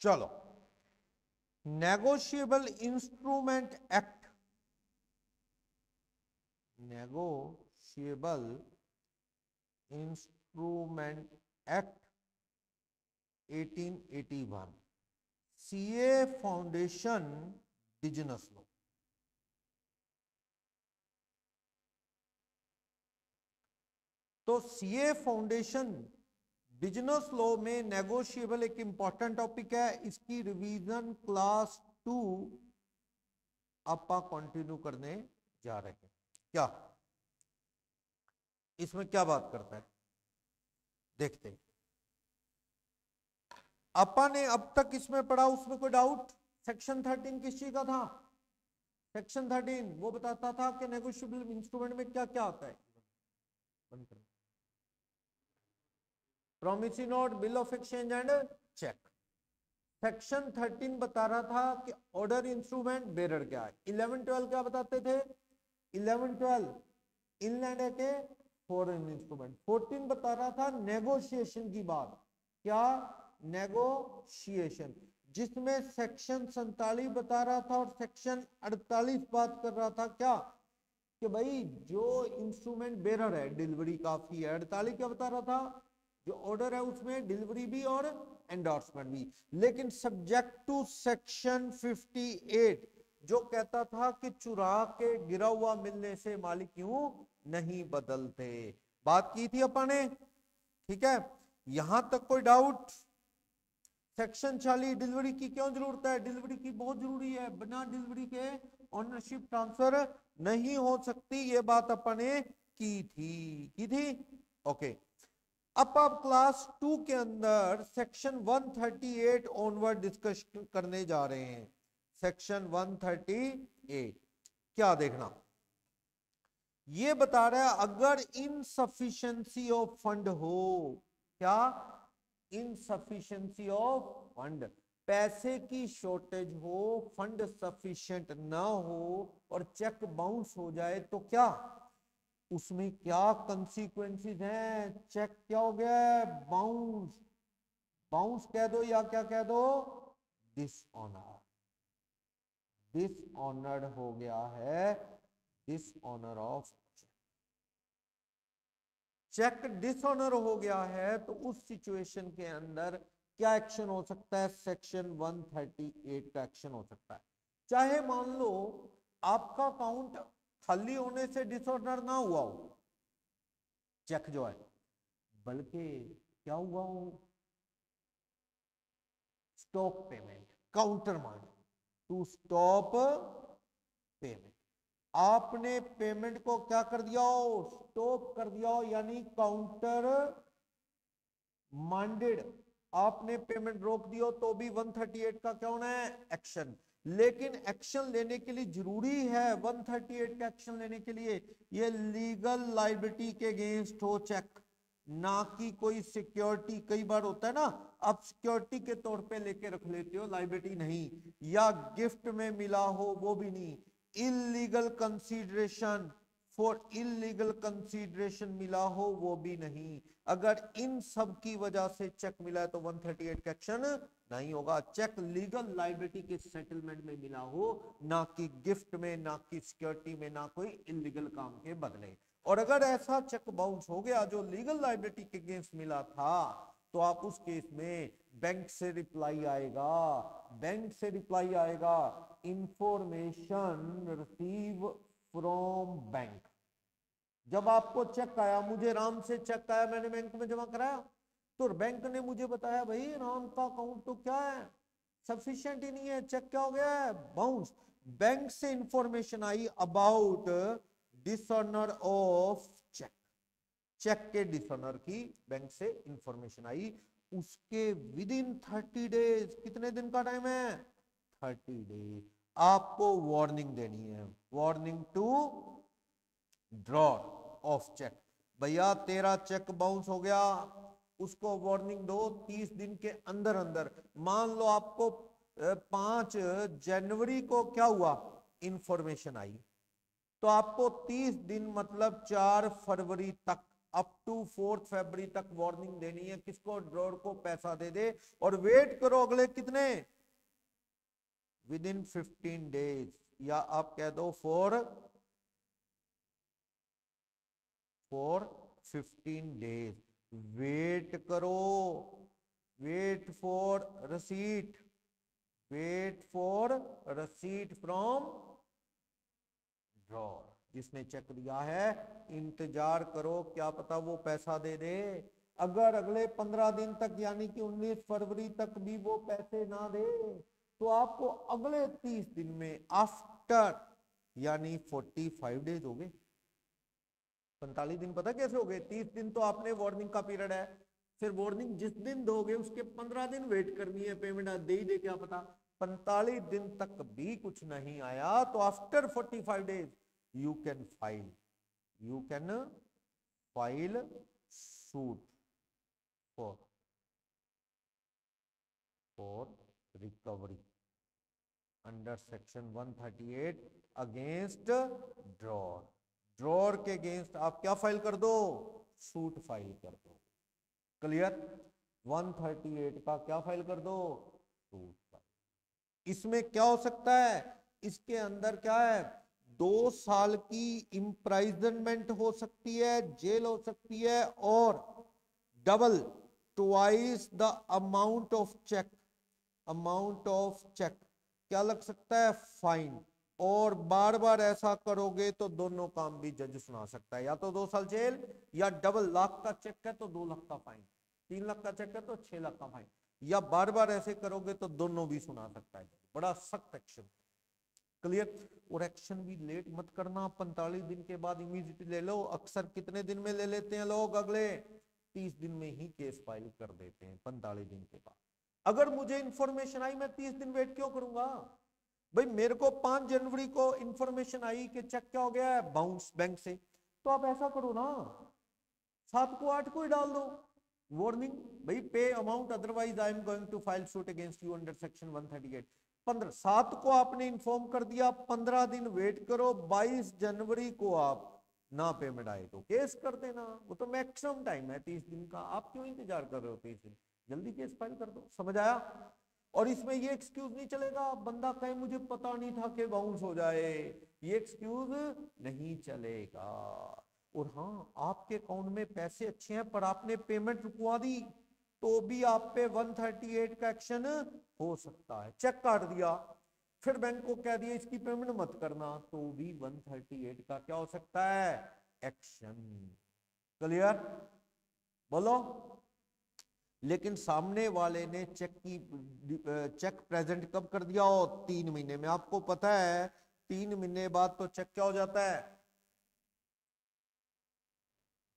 चलो, negotiable instrument act, negotiable instrument act 1881, CA foundation business law. तो CA foundation business law में negotiable एक important topic है, इसकी रिवीजन क्लास 2 आप कंटिन्यू करने जा रहे हैं। क्या इसमें क्या बात करता है देखते हैं। अपन ने अब तक इसमें पढ़ा, उसमें कोई डाउट? सेक्शन 13 किस चीज का था? सेक्शन 13 वो बताता था कि नेगोशिएबल इंस्ट्रूमेंट में क्या क्या आता है। Promissory note, bill of exchange and cheque. Section 13 बता रहा था कि ऑर्डर इंस्ट्रूमेंट बेरर क्या है। 11-12 क्या बताते थे? 11-12 इनलैंड है के फॉरेन इंस्ट्रूमेंट। 14 बता रहा था नेगोशिएशन की बात। क्या? नेगोशिएशन, जिसमें सेक्शन 47 बता रहा था और सेक्शन 48 बात कर रहा था क्या कि भाई जो इंस्ट्रूमेंट बेरर है डिलीवरी काफी है। 48 क्या बता रहा था? जो ऑर्डर है उसमें डिलीवरी भी और एंडोर्समेंट भी। लेकिन सब्जेक्ट टू सेक्शन 58 जो कहता था कि चुरा के गिरा हुआ मिलने से मालिक क्यों नहीं बदलते, बात की थी अपन ने, ठीक है। यहां तक कोई डाउट? सेक्शन 40 डिलीवरी की क्यों जरूरत है? डिलीवरी की बहुत जरूरी है, बिना डिलीवरी के ओनरशिप ट्रांसफर नहीं हो सकती, ये बात अपन ने की थी। ओके, अब आप क्लास 2 के अंदर सेक्शन 138 ऑनवर्ड डिस्कस करने जा रहे हैं। सेक्शन 138 क्या देखना, ये बता रहा है अगर इनसफिशिएंसी ऑफ फंड हो, क्या? इनसफिशिएंसी ऑफ फंड, पैसे की शॉर्टेज हो, फंड सफिशिएंट ना हो और चेक बाउंस हो जाए तो क्या उसमें क्या कंसीक्वेंसेस हैं? चेक क्या हो गया? बाउंस। बाउंस कह दो या क्या कह दो? डिसऑनर। डिसऑनर्ड हो गया है, डिसऑनर ऑफ चेक डिसऑनर हो गया है तो उस सिचुएशन के अंदर क्या एक्शन हो सकता है? सेक्शन 138 का एक्शन हो सकता है। चाहे मान लो आपका अकाउंट खाली होने से डिसऑनर ना हुआ हो चेक जो है, बल्कि क्या हुआ हो? Stop payment, counter mark to stop payment. आपने पेमेंट को क्या कर दिया हो? स्टॉप कर दिया हो, यानी काउंटर मांडेड, आपने पेमेंट रोक दिया तो भी 138 का क्या होना है? एक्शन। लेकिन एक्शन लेने के लिए जरूरी है 138 का एक्शन लेने के लिए ये लीगल लाइबिलिटी के अगेंस्ट हो चेक, ना कि कोई सिक्योरिटी। कई बार होता है ना, आप सिक्योरिटी के तौर पे लेके रख लेते हो, लाइबिलिटी नहीं, या गिफ्ट में मिला हो वो भी नहीं। Illegal consideration, for illegal consideration मिला हो वो भी नहीं। अगर इन सब की वजह से चेक मिला है तो 138 का एक्शन नहीं होगा। चेक लीगल लाइबिलिटी के सेटलमेंट में मिला हो, ना कि गिफ्ट में, ना कि सिक्योरिटी में, ना कोई इलीगल काम के बदले। और अगर ऐसा चेक बाउंस हो गया जो लीगल लाइबिलिटी के अगेंस्ट मिला था तो आप उस केस में बैंक से रिप्लाई आएगा, बैंक से रिप्लाई आएगा, इंफॉर्मेशन रिसीव फ्रॉम बैंक। जब आपको चेक आया, मुझे राम से चेक आया, मैंने बैंक में जमा कराया तो बैंक ने मुझे बताया भाई राम का अकाउंट तो क्या है, सफिशिएंट ही नहीं है, चेक क्या हो गया है? बाउंस। बैंक से इंफॉर्मेशन आई about dishonour of cheque, cheque के डिसऑनर की बैंक से इंफॉर्मेशन आई। उसके विद इन 30 डेज, कितने दिन का टाइम है? 30 डेज आपको वार्निंग देनी है, warning to draw of cheque. भैया तेरा चेक बाउंस हो गया, उसको वार्निंग दो 30 दिन के अंदर अंदर। मान लो आपको 5 जनवरी को क्या हुआ? इंफॉर्मेशन आई, तो आपको 30 दिन मतलब 4 फरवरी तक अप टू 4 फरवरी तक वार्निंग देनी है किसको, ड्रॉर को पैसा दे दे और वेट करो अगले कितने, विद इन 15 डेज, या आप कह दो फॉर 15 डेज वेट करो, wait for receipt, wait for receipt from drawer, जिसने चेक दिया है इंतजार करो, क्या पता वो पैसा दे दे। अगर अगले 15 दिन तक यानी कि 19 फरवरी तक भी वो पैसे ना दे तो आपको अगले 30 दिन में आफ्टर यानी 45 डेज हो गए, 45 दिन पता कैसे हो गए, 30 दिन तो आपने वार्निंग का पीरियड है, फिर वार्निंग जिस दिन दोगे उसके 15 दिन वेट करनी है, पेमेंट दे ही दे क्या पता, 45 दिन तक भी कुछ नहीं आया तो after 45 days you can file suit for recovery under section 138 against drawer, drawer के अगेंस्ट आप क्या फाइल कर दो, सूट फाइल कर दो, क्लियर, 138 का क्या फाइल कर दो, सूट फाइल। इसमें क्या हो सकता है, इसके अंदर क्या है, 2 साल की इंप्राइजनमेंट हो सकती है, जेल हो सकती है, और double twice the amount of cheque, amount of cheque क्या लग सकता है, फाइन, और बार बार ऐसा करोगे तो दोनों काम भी जज सुना सकता है, या तो 2 साल जेल, या डबल, लाख का चेक है तो 2 लाख का फाइन, 3 लाख का चेक है तो 6 लाख का फाइन, या बार बार ऐसे करोगे तो दोनों भी सुना सकता है, बड़ा सख्त एक्शन, क्लियर। और एक्शन भी लेट मत करना, 45 दिन के बाद इमीडिएटली ले लो, अक्सर कितने दिन में ले लेते हैं लोग, अगले 30 दिन में ही केस फाइल कर देते हैं, 45 दिन के बाद। अगर मुझे इंफॉर्मेशन आई मैं 30 दिन वेट क्यों करूंगा, भाई मेरे को 5 जनवरी को इंफॉर्मेशन आई कि चेक क्या हो गया है, बाउंस बैंक से, तो आप ऐसा करो ना 7 को 8 को ही डाल दो वार्निंग, भाई pay amount otherwise I am going to file suit against you under section 138, 7 को आपने इन्फॉर्म कर दिया, 15 दिन वेट करो, 22 जनवरी को आप ना पेमेंट आए तो केस कर देना, वो तो मैक्सिमम टाइम है 30 दिन का, आप क्यों इंतजार कर रहे हो 30 दिन, जल्दी केस फाइल कर दो, समझ आया। और इसमें ये एक्सक्यूज नहीं चलेगा, बंदा कहे मुझे पता नहीं था कि बाउंस हो जाए, ये एक्सक्यूज नहीं चलेगा। और हाँ, आपके अकाउंट में पैसे अच्छे हैं पर आपने पेमेंट रुकवा दी तो भी आप पे 138 का एक्शन हो सकता है, चेक काट दिया फिर बैंक को कह दिया इसकी पेमेंट मत करना तो भी 138 का क्या हो सकता है, एक्शन, क्लियर, बोलो। लेकिन सामने वाले ने चेक प्रेजेंट कब कर दिया हो, 3 महीने में, आपको पता है 3 महीने बाद तो चेक क्या हो जाता है,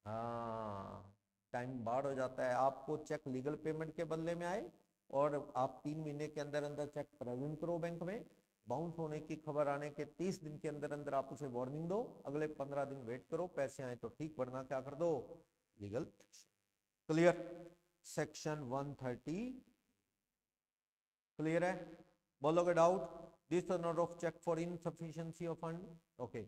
हाँ टाइम बाढ़ हो जाता है, आपको चेक लीगल पेमेंट के बदले में आए और आप 3 महीने के अंदर अंदर चेक प्रेजेंट करो बैंक में, बाउंस होने की खबर आने के 30 दिन के अंदर अंदर आप उसे वार्निंग दो, अगले 15 दिन वेट करो, पैसे आए तो ठीक, वरना क्या कर दो, लीगल, क्लियर। सेक्शन 130 क्लियर है, बोलोगे doubt, dishonour of cheque for insufficiency of fund, okay.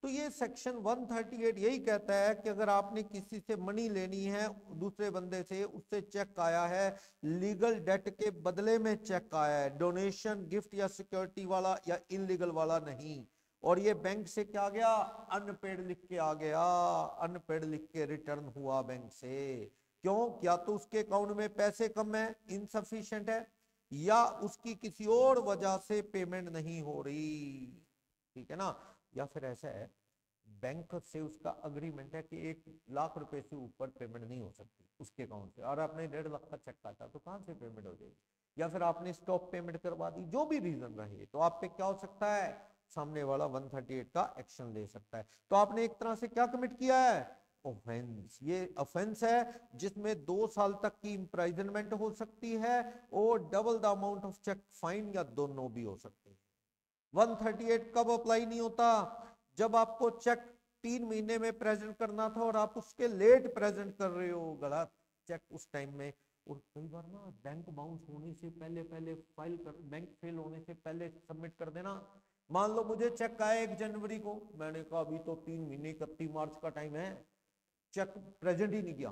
तो ये सेक्शन 138 यही कहता है कि अगर आपने किसी से मनी लेनी है दूसरे बंदे से, उससे चेक आया है, लीगल डेट के बदले में चेक आया है, डोनेशन, गिफ्ट या सिक्योरिटी वाला या इनलीगल वाला नहीं, और ये बैंक से क्या गया, अनपेड लिख के आ गया, अनपेड लिख के रिटर्न हुआ बैंक से, क्यों, या तो उसके अकाउंट में पैसे कम है, इनसफिशिएंट है, या उसकी किसी और वजह से पेमेंट नहीं हो रही, ठीक है ना, या फिर ऐसा है बैंक से उसका अग्रीमेंट है कि 1 लाख रुपए से ऊपर पेमेंट नहीं हो सकती उसके अकाउंट से, और आपने 1.5 लाख का चेक काटा तो कहां से पेमेंट हो जाएगी, या फिर आपने स्टॉप पेमेंट करवा दी, जो भी रीजन रहे, तो आप पे क्या हो सकता है, सामने वाला 138 का एक्शन ले सकता है। तो आपने एक तरह से क्या कमिट किया है, ऑफेंस, ये ऑफेंस है जिसमें 2 साल तक की इंप्राइजनमेंट हो सकती है और double the amount of cheque fine, या दोनों भी हो सकते हैं। 138 कब अप्लाई नहीं होता, जब आपको चेक 3 महीने में प्रेजेंट करना था और आप उसके लेट प्रेजेंट कर रहे हो, गलत चेक उस टाइम में, और कई बार ना बैंक बाउंस होने से पहले पहले फाइल कर, बैंक फेल होने से पहले सबमिट कर देना। मान लो मुझे चेक आया 1 जनवरी को, मैंने कहा अभी तो 3 महीने 31 मार्च का टाइम है, चेक प्रेजेंट ही नहीं किया,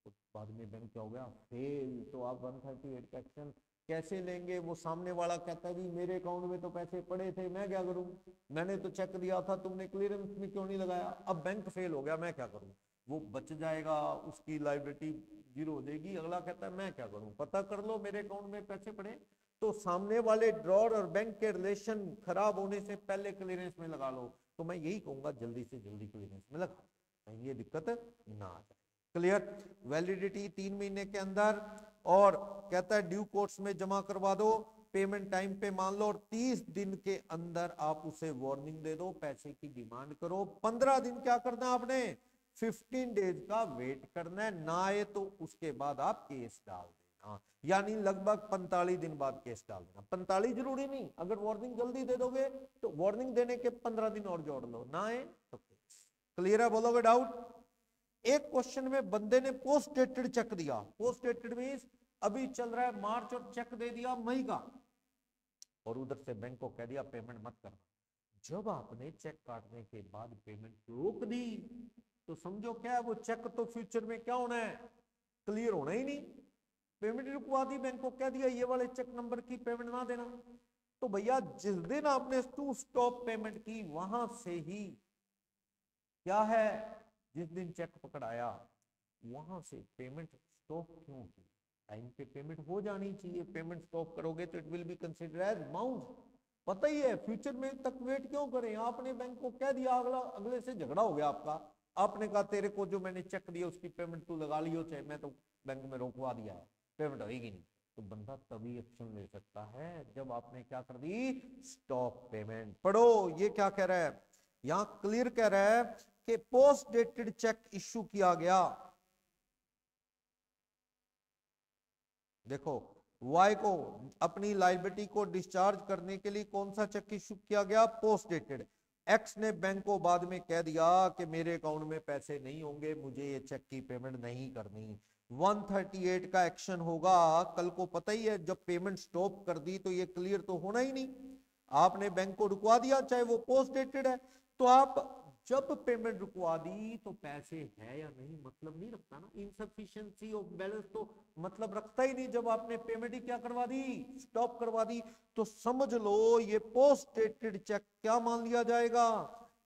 तो बाद में बैंक क्या हो गया, फेल। तो आप 138 का एक्शन कैसे लेंगे? वो सामने वाला कहता है भी मेरे अकाउंट में तो पैसे पड़े थे, मैं क्या करूं, मैंने तो चेक दिया था, तुमने क्लियरेंस में क्यों नहीं लगाया? अब बैंक फेल हो गया, मैं क्या करूं? वो बच जाएगा, उसकी लायबिलिटी जीरो हो जाएगी। अगला कहता है मैं क्या करूं, पता कर लो मेरे अकाउंट में पैसे पड़े। तो सामने वाले ड्रॉर और बैंक के रिलेशन खराब होने से पहले क्लियरेंस में लगा लो। तो मैं यही कहूंगा जल्दी से जल्दी क्लियरेंस में लगा, ये दिक्कत ना आ जाए। क्लियर? वैलिडिटी 3 महीने के अंदर, और कहता है ड्यू कोर्स में जमा करवा दो, पेमेंट टाइम पे मान लो, और 30 दिन के अंदर आप उसे वार्निंग दे दो, पैसे की डिमांड करो। 15 दिन क्या करना आपने, 15 डेज का वेट करना है, ना आए तो उसके बाद आप केस डाल देना, यानी लगभग 45 दिन बाद केस डाल देना। 45 जरूरी नहीं, अगर वार्निंग जल्दी दे दोगे तो वार्निंग देने के 15 दिन और जोड़ लो, ना आए तो केस। क्लियर है? बोलोगे डाउट? एक क्वेश्चन में बंदे ने पोस्ट डेटेड चेक दिया, पोस्ट डेटेड मींस अभी चल रहा है मार्च, और चेक दे दिया मई का, और उधर से बैंक को कह दिया पेमेंट मत करना। जब आपने चेक काटने के बाद पेमेंट रोक दी, तो समझो क्या है, वो चेक तो फ्यूचर में क्या होना है, क्लियर होना ही नहीं। पेमेंट रुकवा दी, बैंक को कह दिया ये वाले चेक नंबर की पेमेंट ना देना। तो भैया जिस दिन आपने टू स्टॉप पेमेंट की, वहां से ही क्या है, जिस दिन चेक पकड़ाया वहां से पेमेंट स्टॉप क्यों की? टाइम पे पेमेंट हो जानी चाहिए। पेमेंट स्टॉप करोगे तो it will be considered as bounce. पता ही है, फ्यूचर में तक वेट क्यों करें? आपने बैंक को कह दिया, अगले से झगड़ा हो गया आपका, आपने कहा तेरे को जो मैंने चेक दिया उसकी पेमेंट तू लगा लियो, चाहे मैं तो बैंक में रोकवा दिया है, पेमेंट होगी नहीं। तो बंदा तभी एक्शन ले सकता है जब आपने क्या कर दी, स्टॉप पेमेंट। पढ़ो ये क्या कह रहा है, यहां क्लियर कह रहा है कि पोस्ट डेटेड चेक इश्यू किया गया। देखो वाई को अपनी लाइबिलिटी को डिस्चार्ज करने के लिए कौन सा चेक इश्यू किया गया, पोस्ट डेटेड। एक्स ने बैंक को बाद में कह दिया कि मेरे अकाउंट में पैसे नहीं होंगे, मुझे ये चेक की पेमेंट नहीं करनी। 138 का एक्शन होगा। कल को पता ही है, जब पेमेंट स्टॉप कर दी तो ये क्लियर तो होना ही नहीं, आपने बैंक को रुकवा दिया, चाहे वो पोस्ट डेटेड है। तो आप जब पेमेंट रुकवा दी तो पैसे है या नहीं मतलब नहीं रखता ना, इनसफिशिएंसी ऑफ बैलेंस तो मतलब रखता ही नहीं। जब आपने पेमेंट ही क्या करवा दी, स्टॉप करवा दी, तो समझ लो ये पोस्ट डेटेड चेक क्या मान लिया जाएगा,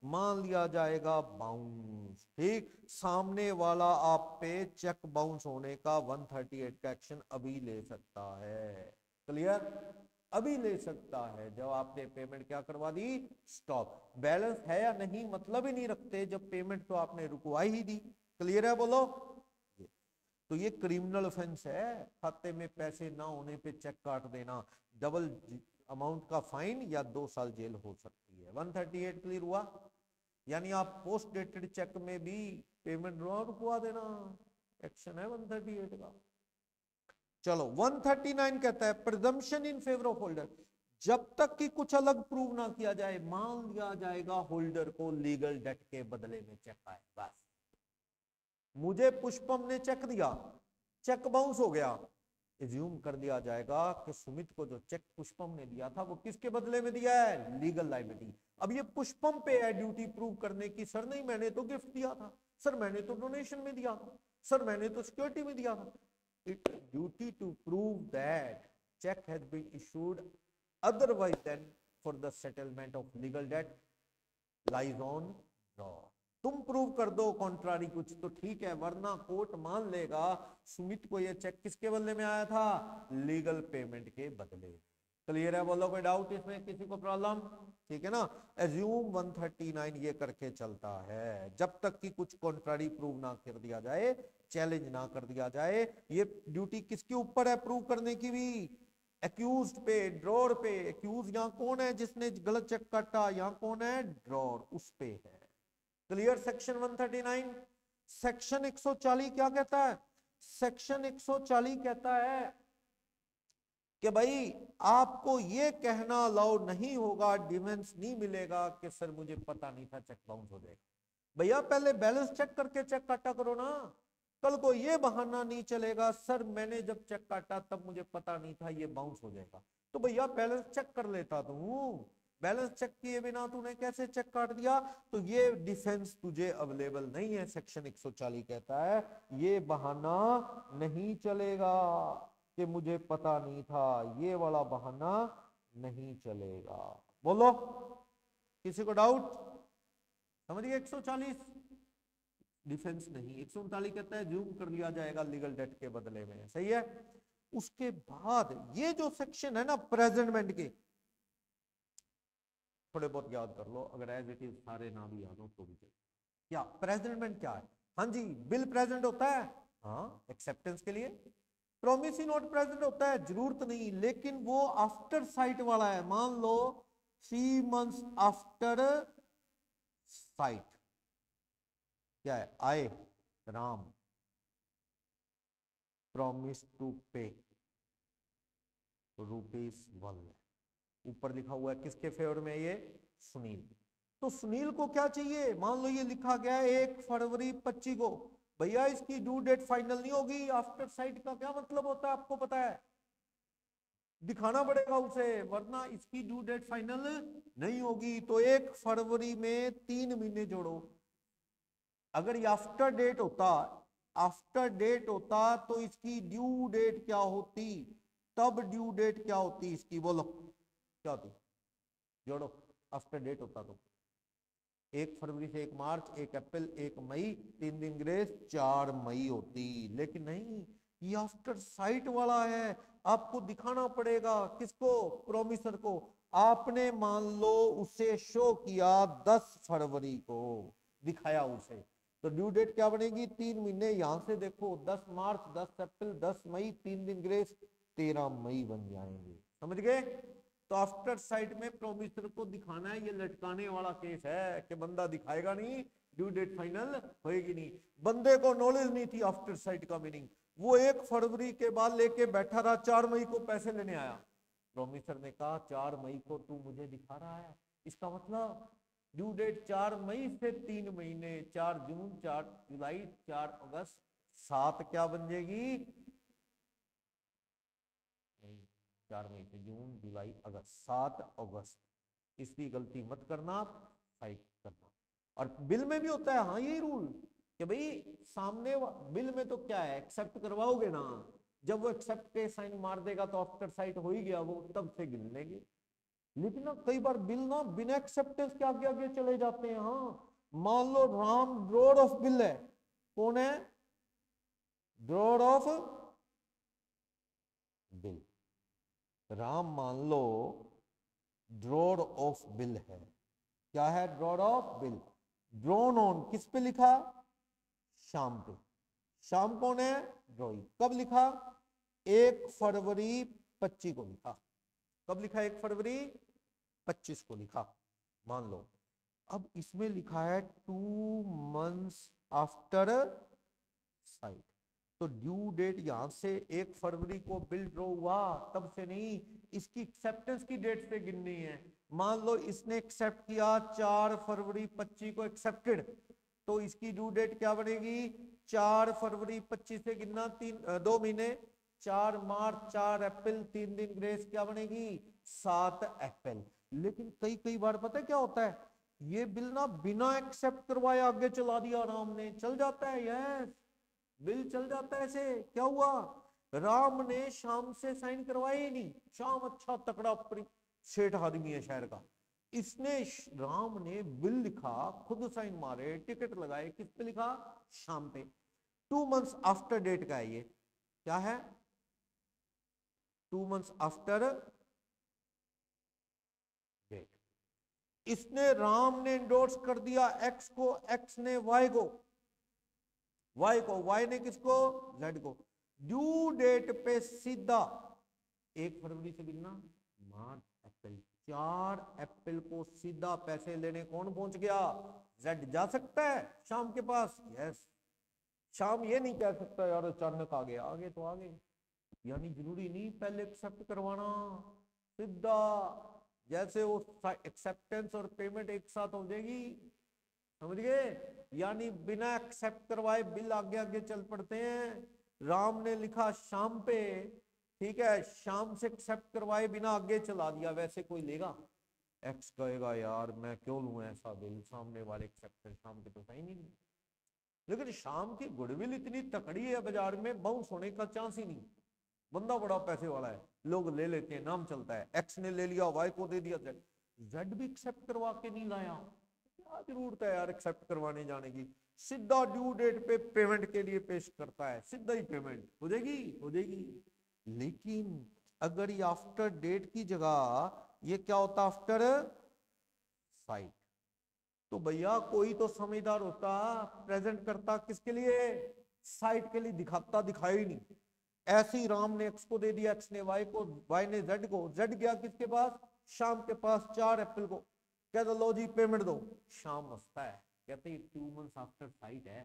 मान लिया जाएगा बाउंस। ठीक, सामने वाला आप पे चेक बाउंस होने का 138 का एक्शन अभी ले सकता है। क्लियर? अभी ले सकता है जब आपने पेमेंट क्या करवा दी, स्टॉप। बैलेंस है या नहीं मतलब ही नहीं रखते, जब पेमेंट तो आपने रुकवा ही दी। क्लियर है? बोलो। तो ये क्रिमिनल ऑफेंस है, खाते में पैसे ना होने पे चेक काट देना, डबल अमाउंट का फाइन या 2 साल जेल हो सकती है। 138 क्लियर हुआ? यानी आप पोस्ट डेटेड चेक में भी पेमेंट रुकवा देना, एक्शन है 138 का। चलो 139 कहता है presumption in favour of holder. जब तक कि कुछ अलग प्रूव ना किया जाए, मान लिया जाएगा होल्डर को लीगल डेट के बदले में चेक आए। बस मुझे पुष्पम ने चेक दिया, चेक बाउंस हो गया, एज्यूम कर दिया जाएगा कि सुमित को जो चेक पुष्पम ने दिया था वो किसके बदले में दिया है, लीगल लायबिलिटी। अब ये पुष्पम पे है ड्यूटी प्रूव करने की, सर नहीं मैंने तो गिफ्ट दिया था, सर मैंने तो डोनेशन में दिया था, सर मैंने तो सिक्योरिटी में दिया था। It duty to prove that check has been issued otherwise than for the settlement of legal debt lies on law. तुम प्रूव कर दो कॉन्ट्रारी कुछ तो ठीक है, वरना कोर्ट मान लेगा सुमित को ये चेक किसके बदले में आया था, लीगल पेमेंट के बदले। क्लियर है? बोलो कोई डाउट इसमें, किसी को प्रॉब्लम? ठीक है ना? एज्यूम 139 ये करके चलता है, जब तक कि कुछ कॉन्ट्रारी प्रूव ना कर दिया जाए, चैलेंज ना कर दिया जाए। ये ड्यूटी किसके ऊपर है प्रूव करने की भी, एक्यूज्ड पे, ड्रॉर पे। एक्यूज यहां कौन है जिसने गलत चेक काटा, यहां कौन है, ड्रॉर, उस पे है। क्लियर? सेक्शन 139। सेक्शन 140 क्या कहता है, सेक्शन 140 कहता है कि भाई आपको ये कहना अलाउ नहीं होगा, डिफेंस नहीं मिलेगा कि सर मुझे पता नहीं था चेक बाउंस हो जाएगा। भैया पहले बैलेंस चेक करके चेक काटा करो ना, कल को ये बहाना नहीं चलेगा सर मैंने जब चेक काटा तब मुझे पता नहीं था ये बाउंस हो जाएगा। तो भैया बैलेंस चेक कर लेता तू, बैलेंस चेक किए बिना तूने कैसे चेक काट दिया? तो ये डिफेंस तुझे अवेलेबल नहीं है। सेक्शन 140 कहता है ये बहाना नहीं चलेगा कि मुझे पता नहीं था, ये वाला बहाना नहीं चलेगा। बोलो, किसी को डाउट? समझ गए? 140 डिफेंस नहीं, 139 कहता है ज्यूम कर लिया जाएगा लीगल डेट के बदले में। सही है। उसके बाद ये जो सेक्शन है ना प्रेजेंटमेंट के, थोड़े बहुत याद कर लो, अगर एज इट इज सारे ना भी याद हो तो भी चलिए। क्या प्रेजेंटमेंट क्या है? हाँ जी, बिल प्रेजेंट होता है, हाँ एक्सेप्टेंस के लिए। प्रोमिसरी नोट प्रेजेंट होता है, जरूरत नहीं, लेकिन वो आफ्टर साइट वाला है। मान लो 3 months आफ्टर साइट, क्या है? आए राम प्रॉमिस टू पे ₹1, ऊपर लिखा हुआ है किसके फेवर में? ये सुनील। तो सुनील को क्या चाहिए? मान लो ये लिखा गया है 1 फरवरी 25 को, भैया इसकी ड्यू डेट फाइनल नहीं होगी। आफ्टर साइट का क्या मतलब होता है आपको पता है? दिखाना पड़ेगा उसे, वरना इसकी ड्यू डेट फाइनल नहीं होगी। तो 1 फरवरी में 3 महीने जोड़ो। अगर ये आफ्टर डेट होता तो इसकी ड्यू डेट क्या होती? तब ड्यू डेट क्या होती इसकी? बोलो क्या होती? जोड़ो, आफ्टर डेट होता तो 1 फरवरी से 1 मार्च, 1 अप्रैल, 1 मई, 3 दिन ग्रेस, 4 मई होती। लेकिन नहीं, ये आफ्टर साइट वाला है, आपको दिखाना पड़ेगा। किसको? प्रोमिसर को। आपने मान लो उसे शो किया 10 फरवरी को, दिखाया उसे, तो ड्यू डेट क्या बनेगी? 3 महीने। यहां से देखो 10 मार्च, 10 अप्रैल, 10 मई, 3 दिन ग्रेस, 13 मई बन जाएंगे। समझ गए? तो आफ्टर साइट में प्रोमिसर को दिखाना है। ये लटकाने वाला केस है कि बंदा दिखाएगा नहीं, ड्यू डेट फाइनल होएगी नहीं। बंदे को नॉलेज नहीं थी आफ्टर साइट का मीनिंग, वो 1 फरवरी के बाद लेके बैठा रहा, 4 मई को पैसे लेने आया। प्रोमिसर ने कहा 4 मई को तू मुझे दिखा रहा है, इसका मतलब ड्यू डेट 4 मई से 3 महीने, 4 जून, 4 जुलाई, 4 अगस्त, 7 क्या बन जाएगी? 4 मई से जून, जुलाई, अगस्त, 7 अगस्त। इसकी गलती मत करना, साइट करना। और बिल में भी होता है हाँ यही रूल कि भाई सामने बिल में तो क्या है, एक्सेप्ट करवाओगे ना, जब वो एक्सेप्ट के साइन मार देगा तो आफ्टर साइट हो ही गया, वो तब से गिन लेंगे। लेकिन ना कई बार बिल ना बिना एक्सेप्टेंस के आगे आगे चले जाते हैं। हाँ, मान लो राम ड्रॉर ऑफ बिल है, कौन है? Drawer of bill. राम मान लो ड्रॉर ऑफ बिल है। क्या है? Drawer of bill. Drawn on किस पे लिखा? शाम पे। शाम कौन है? ड्रॉई। कब लिखा? 1 फरवरी 25 को लिखा। कब लिखा? 1 फरवरी 25 को लिखा, मान लो। अब इसमें लिखा है 2 months आफ्टर साइट, तो ड्यू डेट यहां से 1 फरवरी को बिल ड्रॉ हुआ तब से नहीं, इसकी एक्सेप्टेंस की डेट से गिननी है। मान लो इसने एक्सेप्ट किया 4 फरवरी 25 को एक्सेप्टेड, तो इसकी ड्यू डेट क्या बनेगी? 4 फरवरी 25 से गिनना 2 महीने, 4 मार्च, 4 अप्रैल, 3 दिन ग्रेस, क्या बनेगी? 7 अप्रैल। लेकिन कई कई बार पता है क्या होता है, ये बिल ना बिना एक्सेप्ट करवाए आगे चला दिया राम ने, चल जाता है। यस, बिल चल जाता है। ऐसे क्या हुआ? राम ने शाम से साइन करवाए ही नहीं। शाम अच्छा तकड़ा सेठ आदमी है शहर का, इसने राम ने बिल लिखा, खुद साइन मारे, टिकट लगाए, किस पे लिखा? शाम पे। 2 months आफ्टर डेट का है ये। क्या है? 2 months आफ्टर डेट। इसने राम ने इंडोर्स कर दिया एक्स को, एक्स ने वाई को, वाई को, वाई ने किसको? जेड को। ड्यू डेट पे सीधा 1 फरवरी से गिनना, मार्च, अप्रैल, 4 अप्रैल को सीधा पैसे लेने कौन पहुंच गया? जेड जा सकता है शाम के पास। यस, शाम ये नहीं कह सकता यार अचानक आ गया, आगे तो आगे, यानी जरूरी नहीं पहले एक्सेप्ट करवाना, सीधा जैसे वो एक्सेप्टेंस और पेमेंट एक साथ हो जाएगी। समझ गए? यानी बिना एक्सेप्ट करवाए बिल आगे आगे चल पड़ते हैं। राम ने लिखा शाम पे, ठीक है, शाम से एक्सेप्ट करवाए बिना आगे चला दिया, वैसे कोई लेगा? एक्स कहेगा यार मैं क्यों लूं ऐसा बिल, सामने वाले एक्सेप्टेंस शाम के तो सही नहीं, लेकिन शाम की गुडविल इतनी तकड़ी है बाजार में, बाउंस होने का चांस ही नहीं, बंदा बड़ा पैसे वाला है, लोग ले लेते हैं, नाम चलता है, एक्स ने ले लिया वाई को दे दिया, जेड जेड भी एक्सेप्ट करवा के नहीं लाया, क्या जरूरत है यार एक्सेप्ट करवाने जाने की, सीधा ड्यू डेट पे पेमेंट के लिए पेश करता है, सीधा ही पेमेंट हो जाएगी, हो जाएगी। लेकिन अगर ये आफ्टर डेट की जगह ये क्या होता आफ्टर साइट, तो भैया कोई तो समझदार होता प्रेजेंट करता किसके लिए, साइट के लिए, दिखाता दिखाया ही नहीं, ऐसे ही राम ने एक्स को दे दिया, एक्स ने वाई को, वाई ने जेड को, जेड गया किसके पास, शाम के पास 4 अप्रैल को, कहता लो जी पेमेंट दो, शाम हंसता है, कहते 2 मंथ्स आफ्टर साइट है,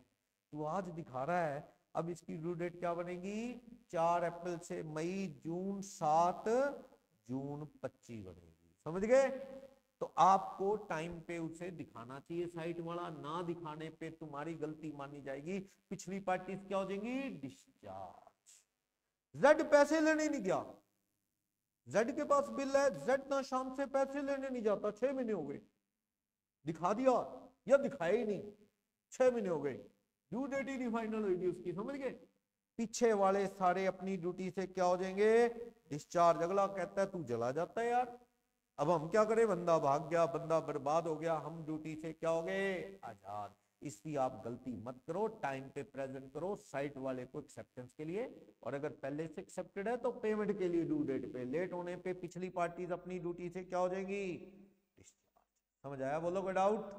तू आज दिखा रहा है, अब इसकी ड्यू डेट क्या बनेगी, 4 अप्रैल से मई जून 7 जून 25 बनेगी, समझ गए। तो आपको टाइम पे उसे दिखाना चाहिए साइट वाला, ना दिखाने पे तुम्हारी गलती मानी जाएगी, पिछली पार्टी क्या हो जाएंगी, डिस्चार्ज। जेड पैसे लेने नहीं गया, जेड के पास बिल है, जेड ना शाम से पैसे लेने नहीं जाता, 6 महीने हो गए, दिखा दिया या दिखाया ही नहीं, 6 महीने हो गए, ड्यू डेट ही नहीं फाइनल हुई उसकी, समझ गए। पीछे वाले सारे अपनी ड्यूटी से क्या हो जाएंगे, डिस्चार्ज। अगला कहता है तू चला जाता है यार, अब हम क्या करें, बंदा भाग गया, बंदा बर्बाद हो गया, हम ड्यूटी से क्या हो गए, आजाद। इसलिए आप गलती मत करो, टाइम पे प्रेजेंट करो साइट वाले को एक्सेप्टेंस के लिए, और अगर पहले से एक्सेप्टेड है तो पेमेंट के लिए ड्यू डेट पे, लेट होने पे पिछली पार्टीज अपनी ड्यूटी से क्या हो जाएगी, डिस्चार्ज। समझ आया, बोलो कोई डाउट,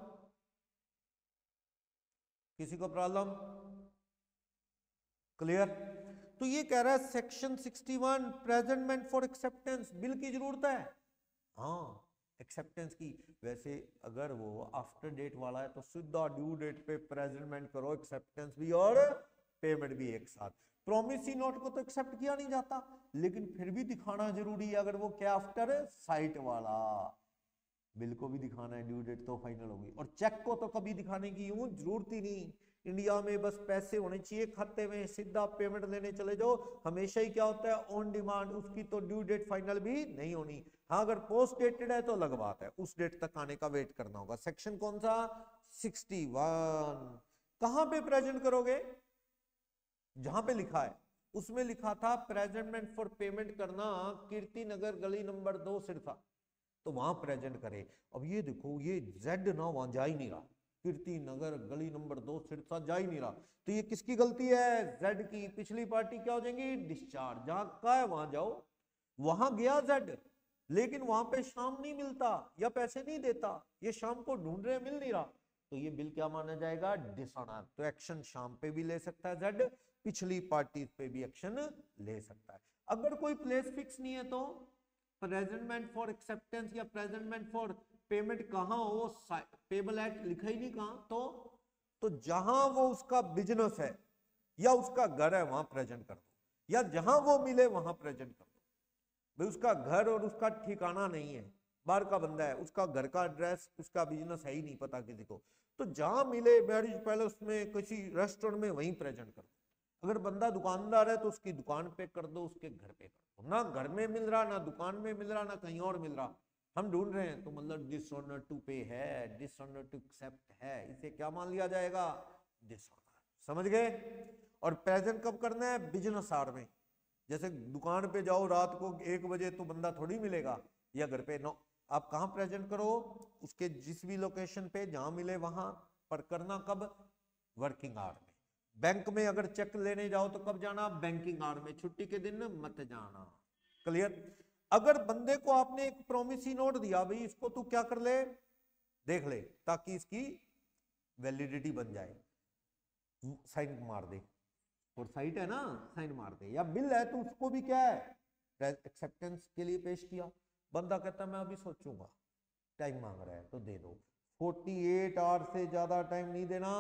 किसी को प्रॉब्लम, क्लियर। तो ये कह रहा है section 61 presentment for acceptance, bill की जरूरत है, हाँ एक्सेप्टेंस की। वैसे अगर वो आफ्टर डेट वाला है तो सीधा ड्यू डेट पे प्रेजेंटमेंट करो, एक्सेप्टेंस भी और पेमेंट भी एक साथ। प्रोमिसरी नोट को तो एक्सेप्ट किया नहीं जाता, लेकिन फिर भी दिखाना जरूरी है, अगर वो क्या आफ्टर साइट वाला, बिल को भी दिखाना है, ड्यू डेट तो फाइनल होगी। और चेक को तो कभी दिखाने की यूं जरूरत ही नहीं, इंडिया में बस पैसे होने चाहिए खाते में, सीधा पेमेंट लेने चले जाओ, हमेशा ही क्या होता है ऑन डिमांड, उसकी तो ड्यू डेट फाइनल भी नहीं होनी। हाँ अगर पोस्ट डेटेड है तो अलग बात है, उस डेट तक आने का वेट करना होगा। सेक्शन कौन सा, 61। कहां पे प्रेजेंट करोगे, जहां पे लिखा है, उसमें लिखा था प्रेजेंटमेंट फॉर पेमेंट करना कीर्ति नगर गली नंबर 2 सिरसा, तो वहां प्रेजेंट करे। अब ये देखो ये जेड ना वहां जा ही नहीं रहा, कीर्ति नगर गली नंबर 2 सिरसा जा ही नहीं रहा, तो ये किसकी गलती है, जेड की। पिछली पार्टी क्या हो जाएंगी, डिस्चार्ज। जहां का है वहां जाओ, वहां गया जेड, लेकिन वहां पे शाम नहीं मिलता या पैसे नहीं देता, ये शाम को ढूंढ रहे मिल नहीं रहा, तो ये बिल क्या माना जाएगा, डिसऑनर। तो एक्शन शाम पे भी ले सकता है जेड, पिछली पार्टी पे भी एक्शन ले सकता है। अगर कोई प्लेस फिक्स नहीं है तो प्रेजेंटमेंट फॉर एक्सेप्टेंस या प्रेजेंटमेंट फॉर पेमेंट कहां हो, पेबल एक्ट लिखा ही नहीं कहां, तो जहां वो उसका बिजनेस है या उसका घर है वहां प्रेजेंट कर दो, या जहां वो मिले वहां प्रेजेंट कर दो। भाई उसका घर और उसका ठिकाना नहीं है, बाहर का बंदा है, उसका घर का एड्रेस, उसका बिजनेस है ही नहीं पता किसी को, तो जहां मिले मैरिज पैलेस में, किसी रेस्टोरेंट में, वहीं प्रेजेंट कर दो। अगर बंदा दुकानदार है तो उसकी दुकान पे कर दो, उसके घर पे कर दो। ना घर में मिल रहा, ना दुकान में मिल रहा, ना कहीं और मिल रहा, हम ढूंढ रहे हैं, तो मतलब डिसऑनर टू पे है, डिसऑनर टू एक्सेप्ट है, इसे क्या मान लिया जाएगा, डिसऑनर। समझ गए। और प्रेजेंट कब करना है, बिजनेस आवर में। जैसे दुकान पे जाओ रात को 1 बजे तो बंदा थोड़ी मिलेगा, या घर पे, नो, आप कहां प्रेजेंट करो, उसके जिस भी लोकेशन पे जहां मिले वहां पर करना। कब, वर्किंग आवर में। बैंक में अगर चेक लेने जाओ तो कब जाना, बैंकिंग आवर में, छुट्टी के दिन मत जाना। क्लियर। अगर बंदे को आपने एक प्रोमिसरी नोट दिया, भाई इसको तू क्या कर ले, देख ले, ताकि इसकी वैलिडिटी बन जाए, साइन मार दे, और साइट है ना, साइन मार दे। या बिल है तो उसको भी क्या है, एक्सेप्टेंस के लिए पेश किया, बंदा कहता मैं अभी सोचूंगा, टाइम मांग रहा है तो दे दो। 48 आवर से ज्यादा टाइम नहीं देना,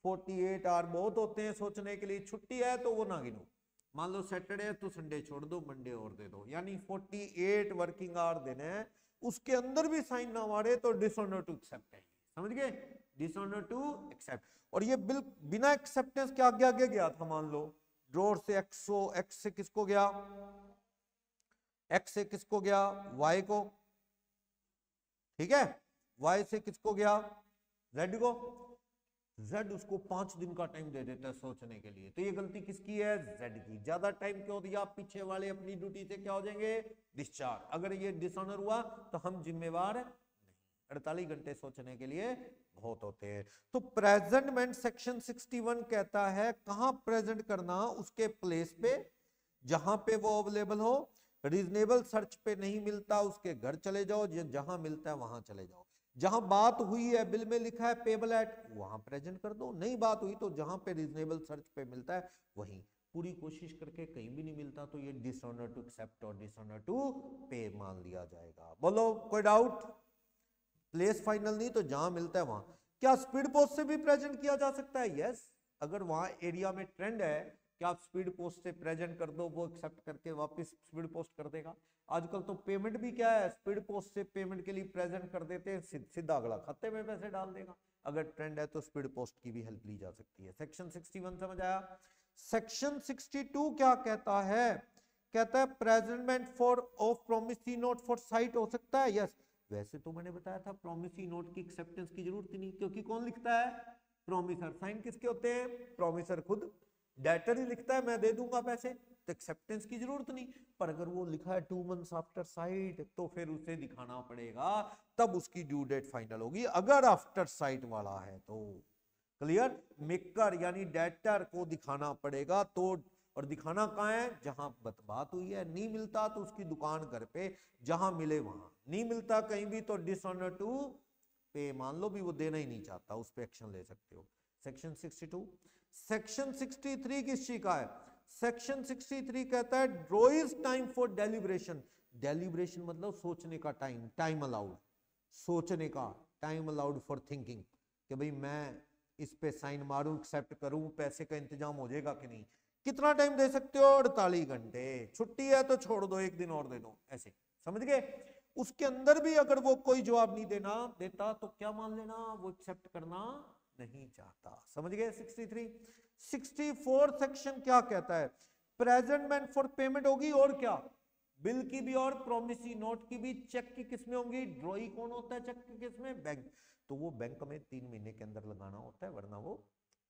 48 आवर बहुत होते हैं सोचने के लिए। छुट्टी है तो वो ना गिनो, मान लो सैटरडे है तो संडे छोड़ दो, मंडे और दे दो, यानी 48 वर्किंग आवर देने हैं, उसके अंदर भी साइन ना मारे तो डिसऑनर टू एक्सेप्ट है। समझ गए, डिसऑनर टू एक्सेप्ट। और ये बिल बिना एक्सेप्टेंस के आगे आगे गया था, मान लो ड्रॉर से एक्स से किसको गया, एक्स से किसको गया, वाई को, ठीक है, Y से किसको गया, Z को, Z उसको 5 दिन का टाइम दे देता है सोचने के लिए, तो ये गलती किसकी है, Z की। ज्यादा टाइम क्यों दिया, पीछे वाले अपनी ड्यूटी से क्या हो जाएंगे, डिस्चार्ज। अगर ये डिसऑनर हुआ तो हम जिम्मेवार नहीं। 48 घंटे सोचने के लिए बहुत होते हैं। तो प्रेजेंटमेंट सेक्शन 61 कहता है कहां प्रेजेंट करना, उसके प्लेस पे जहां पे वो अवेलेबल हो। रीजनेबल सर्च पे नहीं मिलता उसके घर चले जाओ, जहां मिलता है वहां चले जाओ। जहां बात हुई है, बिल में लिखा है पेबल एट, वहां प्रेजेंट कर दो। नहीं बात हुई तो जहां पे रीजनेबल सर्च पे मिलता है वहीं। पूरी कोशिश करके कहीं भी नहीं मिलता तो ये डिसऑनर टू एक्सेप्ट और डिसऑनर टू पे मान लिया जाएगा। बोलो कोई डाउट, प्लेस फाइनल नहीं तो जहां मिलता है वहां। क्या स्पीड पोस्ट से भी प्रेजेंट किया जा सकता है, यस। अगर वहां एरिया में ट्रेंड है कि आप स्पीड पोस्ट से प्रेजेंट कर दो, वो एक्सेप्ट करके वापस स्पीड पोस्ट कर देगा। आजकल तो पेमेंट भी क्या है, स्पीड पोस्ट से पेमेंट के लिए प्रेजेंट कर देते हैं, सीधा अगला खाते में पैसे डाल देगा। अगर ट्रेंड है तो स्पीड पोस्ट की भी हेल्प ली जा सकती है। सेक्शन 61 समझ आया। सेक्शन 62 क्या कहता है, कहता है presentment for of promissory note for site हो सकता है, यस। वैसे तो मैंने बताया था प्रोमिसरी नोट की एक्सेप्टेंस की जरूरत ही नहीं, क्योंकि कौन लिखता है, प्रोमिसर। साइन किसके होते हैं, प्रोमिसर खुद। डेटर ही लिखता है मैं दे दूंगा पैसे, तो एक्सेप्टेंस की जरूरत नहीं। पर अगर वो लिखा है 2 months आफ्टर साइट, तो फिर उसे दिखाना पड़ेगा, तब उसकी ड्यू डेट फाइनल होगी। अगर आफ्टर साइट वाला है तो क्लियर, मेकर यानी डेटर को दिखाना पड़ेगा। तो और दिखाना कहाँ है, जहां बात हुई है। नहीं मिलता तो उसकी दुकान घर पे, जहां मिले वहां। नहीं मिलता कहीं भी तो डिसऑनर टू पे मान लो भी वो देना ही नहीं चाहता, उस पर एक्शन ले सकते हो। सेक्शन 62। सेक्शन 63 किस चीज का है, सेक्शन 63 कहता है ड्रॉइज टाइम फॉर डेलिब्रेशन। डेलिब्रेशन मतलब सोचने का टाइम, टाइम अलाउड, सोचने का टाइम अलाउड फॉर थिंकिंग, कि भाई मैं इस पे साइन मारूं, एक्सेप्ट करूं, पैसे का इंतजाम हो जाएगा कि नहीं। कितना टाइम दे सकते हो, 48 घंटे। छुट्टी है तो छोड़ दो, एक दिन और दे दो, ऐसे समझ गए। उसके अंदर भी अगर वो कोई जवाब नहीं देता तो क्या मान लेना, वो एक्सेप्ट करना नहीं चाहता। समझ गए। 63। 64 सेक्शन क्या कहता है, प्रेजेंटमेंट फॉर पेमेंट होगी, और क्या, बिल की भी और प्रोमिसरी नोट की भी। चेक की किसमें होंगी, ड्रॉई कौन होता है चेक की किसमें, बैंक। तो वो बैंक में 3 महीने के अंदर लगाना होता है, वरना वो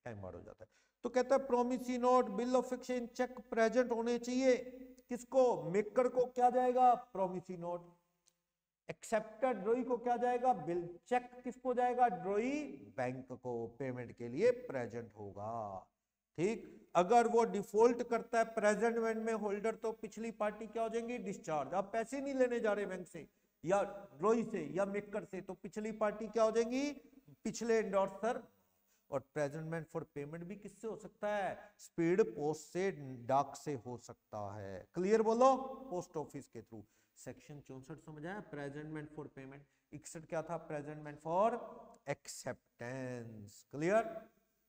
टाइम बार हो जाता है। तो कहता है promissory note, bill of exchange, cheque present होने चाहिए। किसको, मेकर को क्या जाएगा, प्रोमिसरी नोट। एक्सेप्टेड ड्रॉई को क्या जाएगा, बिल। चेक किसको जाएगा, ड्रॉई बैंक को, पेमेंट के लिए प्रेजेंट होगा। ठीक, अगर वो डिफॉल्ट करता है प्रेजेंटमेंट में होल्डर, तो पिछली पार्टी क्या हो जाएंगी, डिस्चार्ज। आप पैसे नहीं लेने जा रहे बैंक से या ड्रॉई से या मेकर से, तो पिछली पार्टी क्या हो जाएंगी, पिछले एंडोर्सर। और प्रेजेंटमेंट फॉर पेमेंट भी किससे हो सकता है, स्पीड पोस्ट से, डाक से हो सकता है। क्लियर बोलो, पोस्ट ऑफिस के थ्रू। सेक्शन 64 समझ आया, प्रेजेंटमेंट फॉर पेमेंट। 61 क्या था, प्रेजेंटमेंट फॉर एक्सेप्टेंस। क्लियर।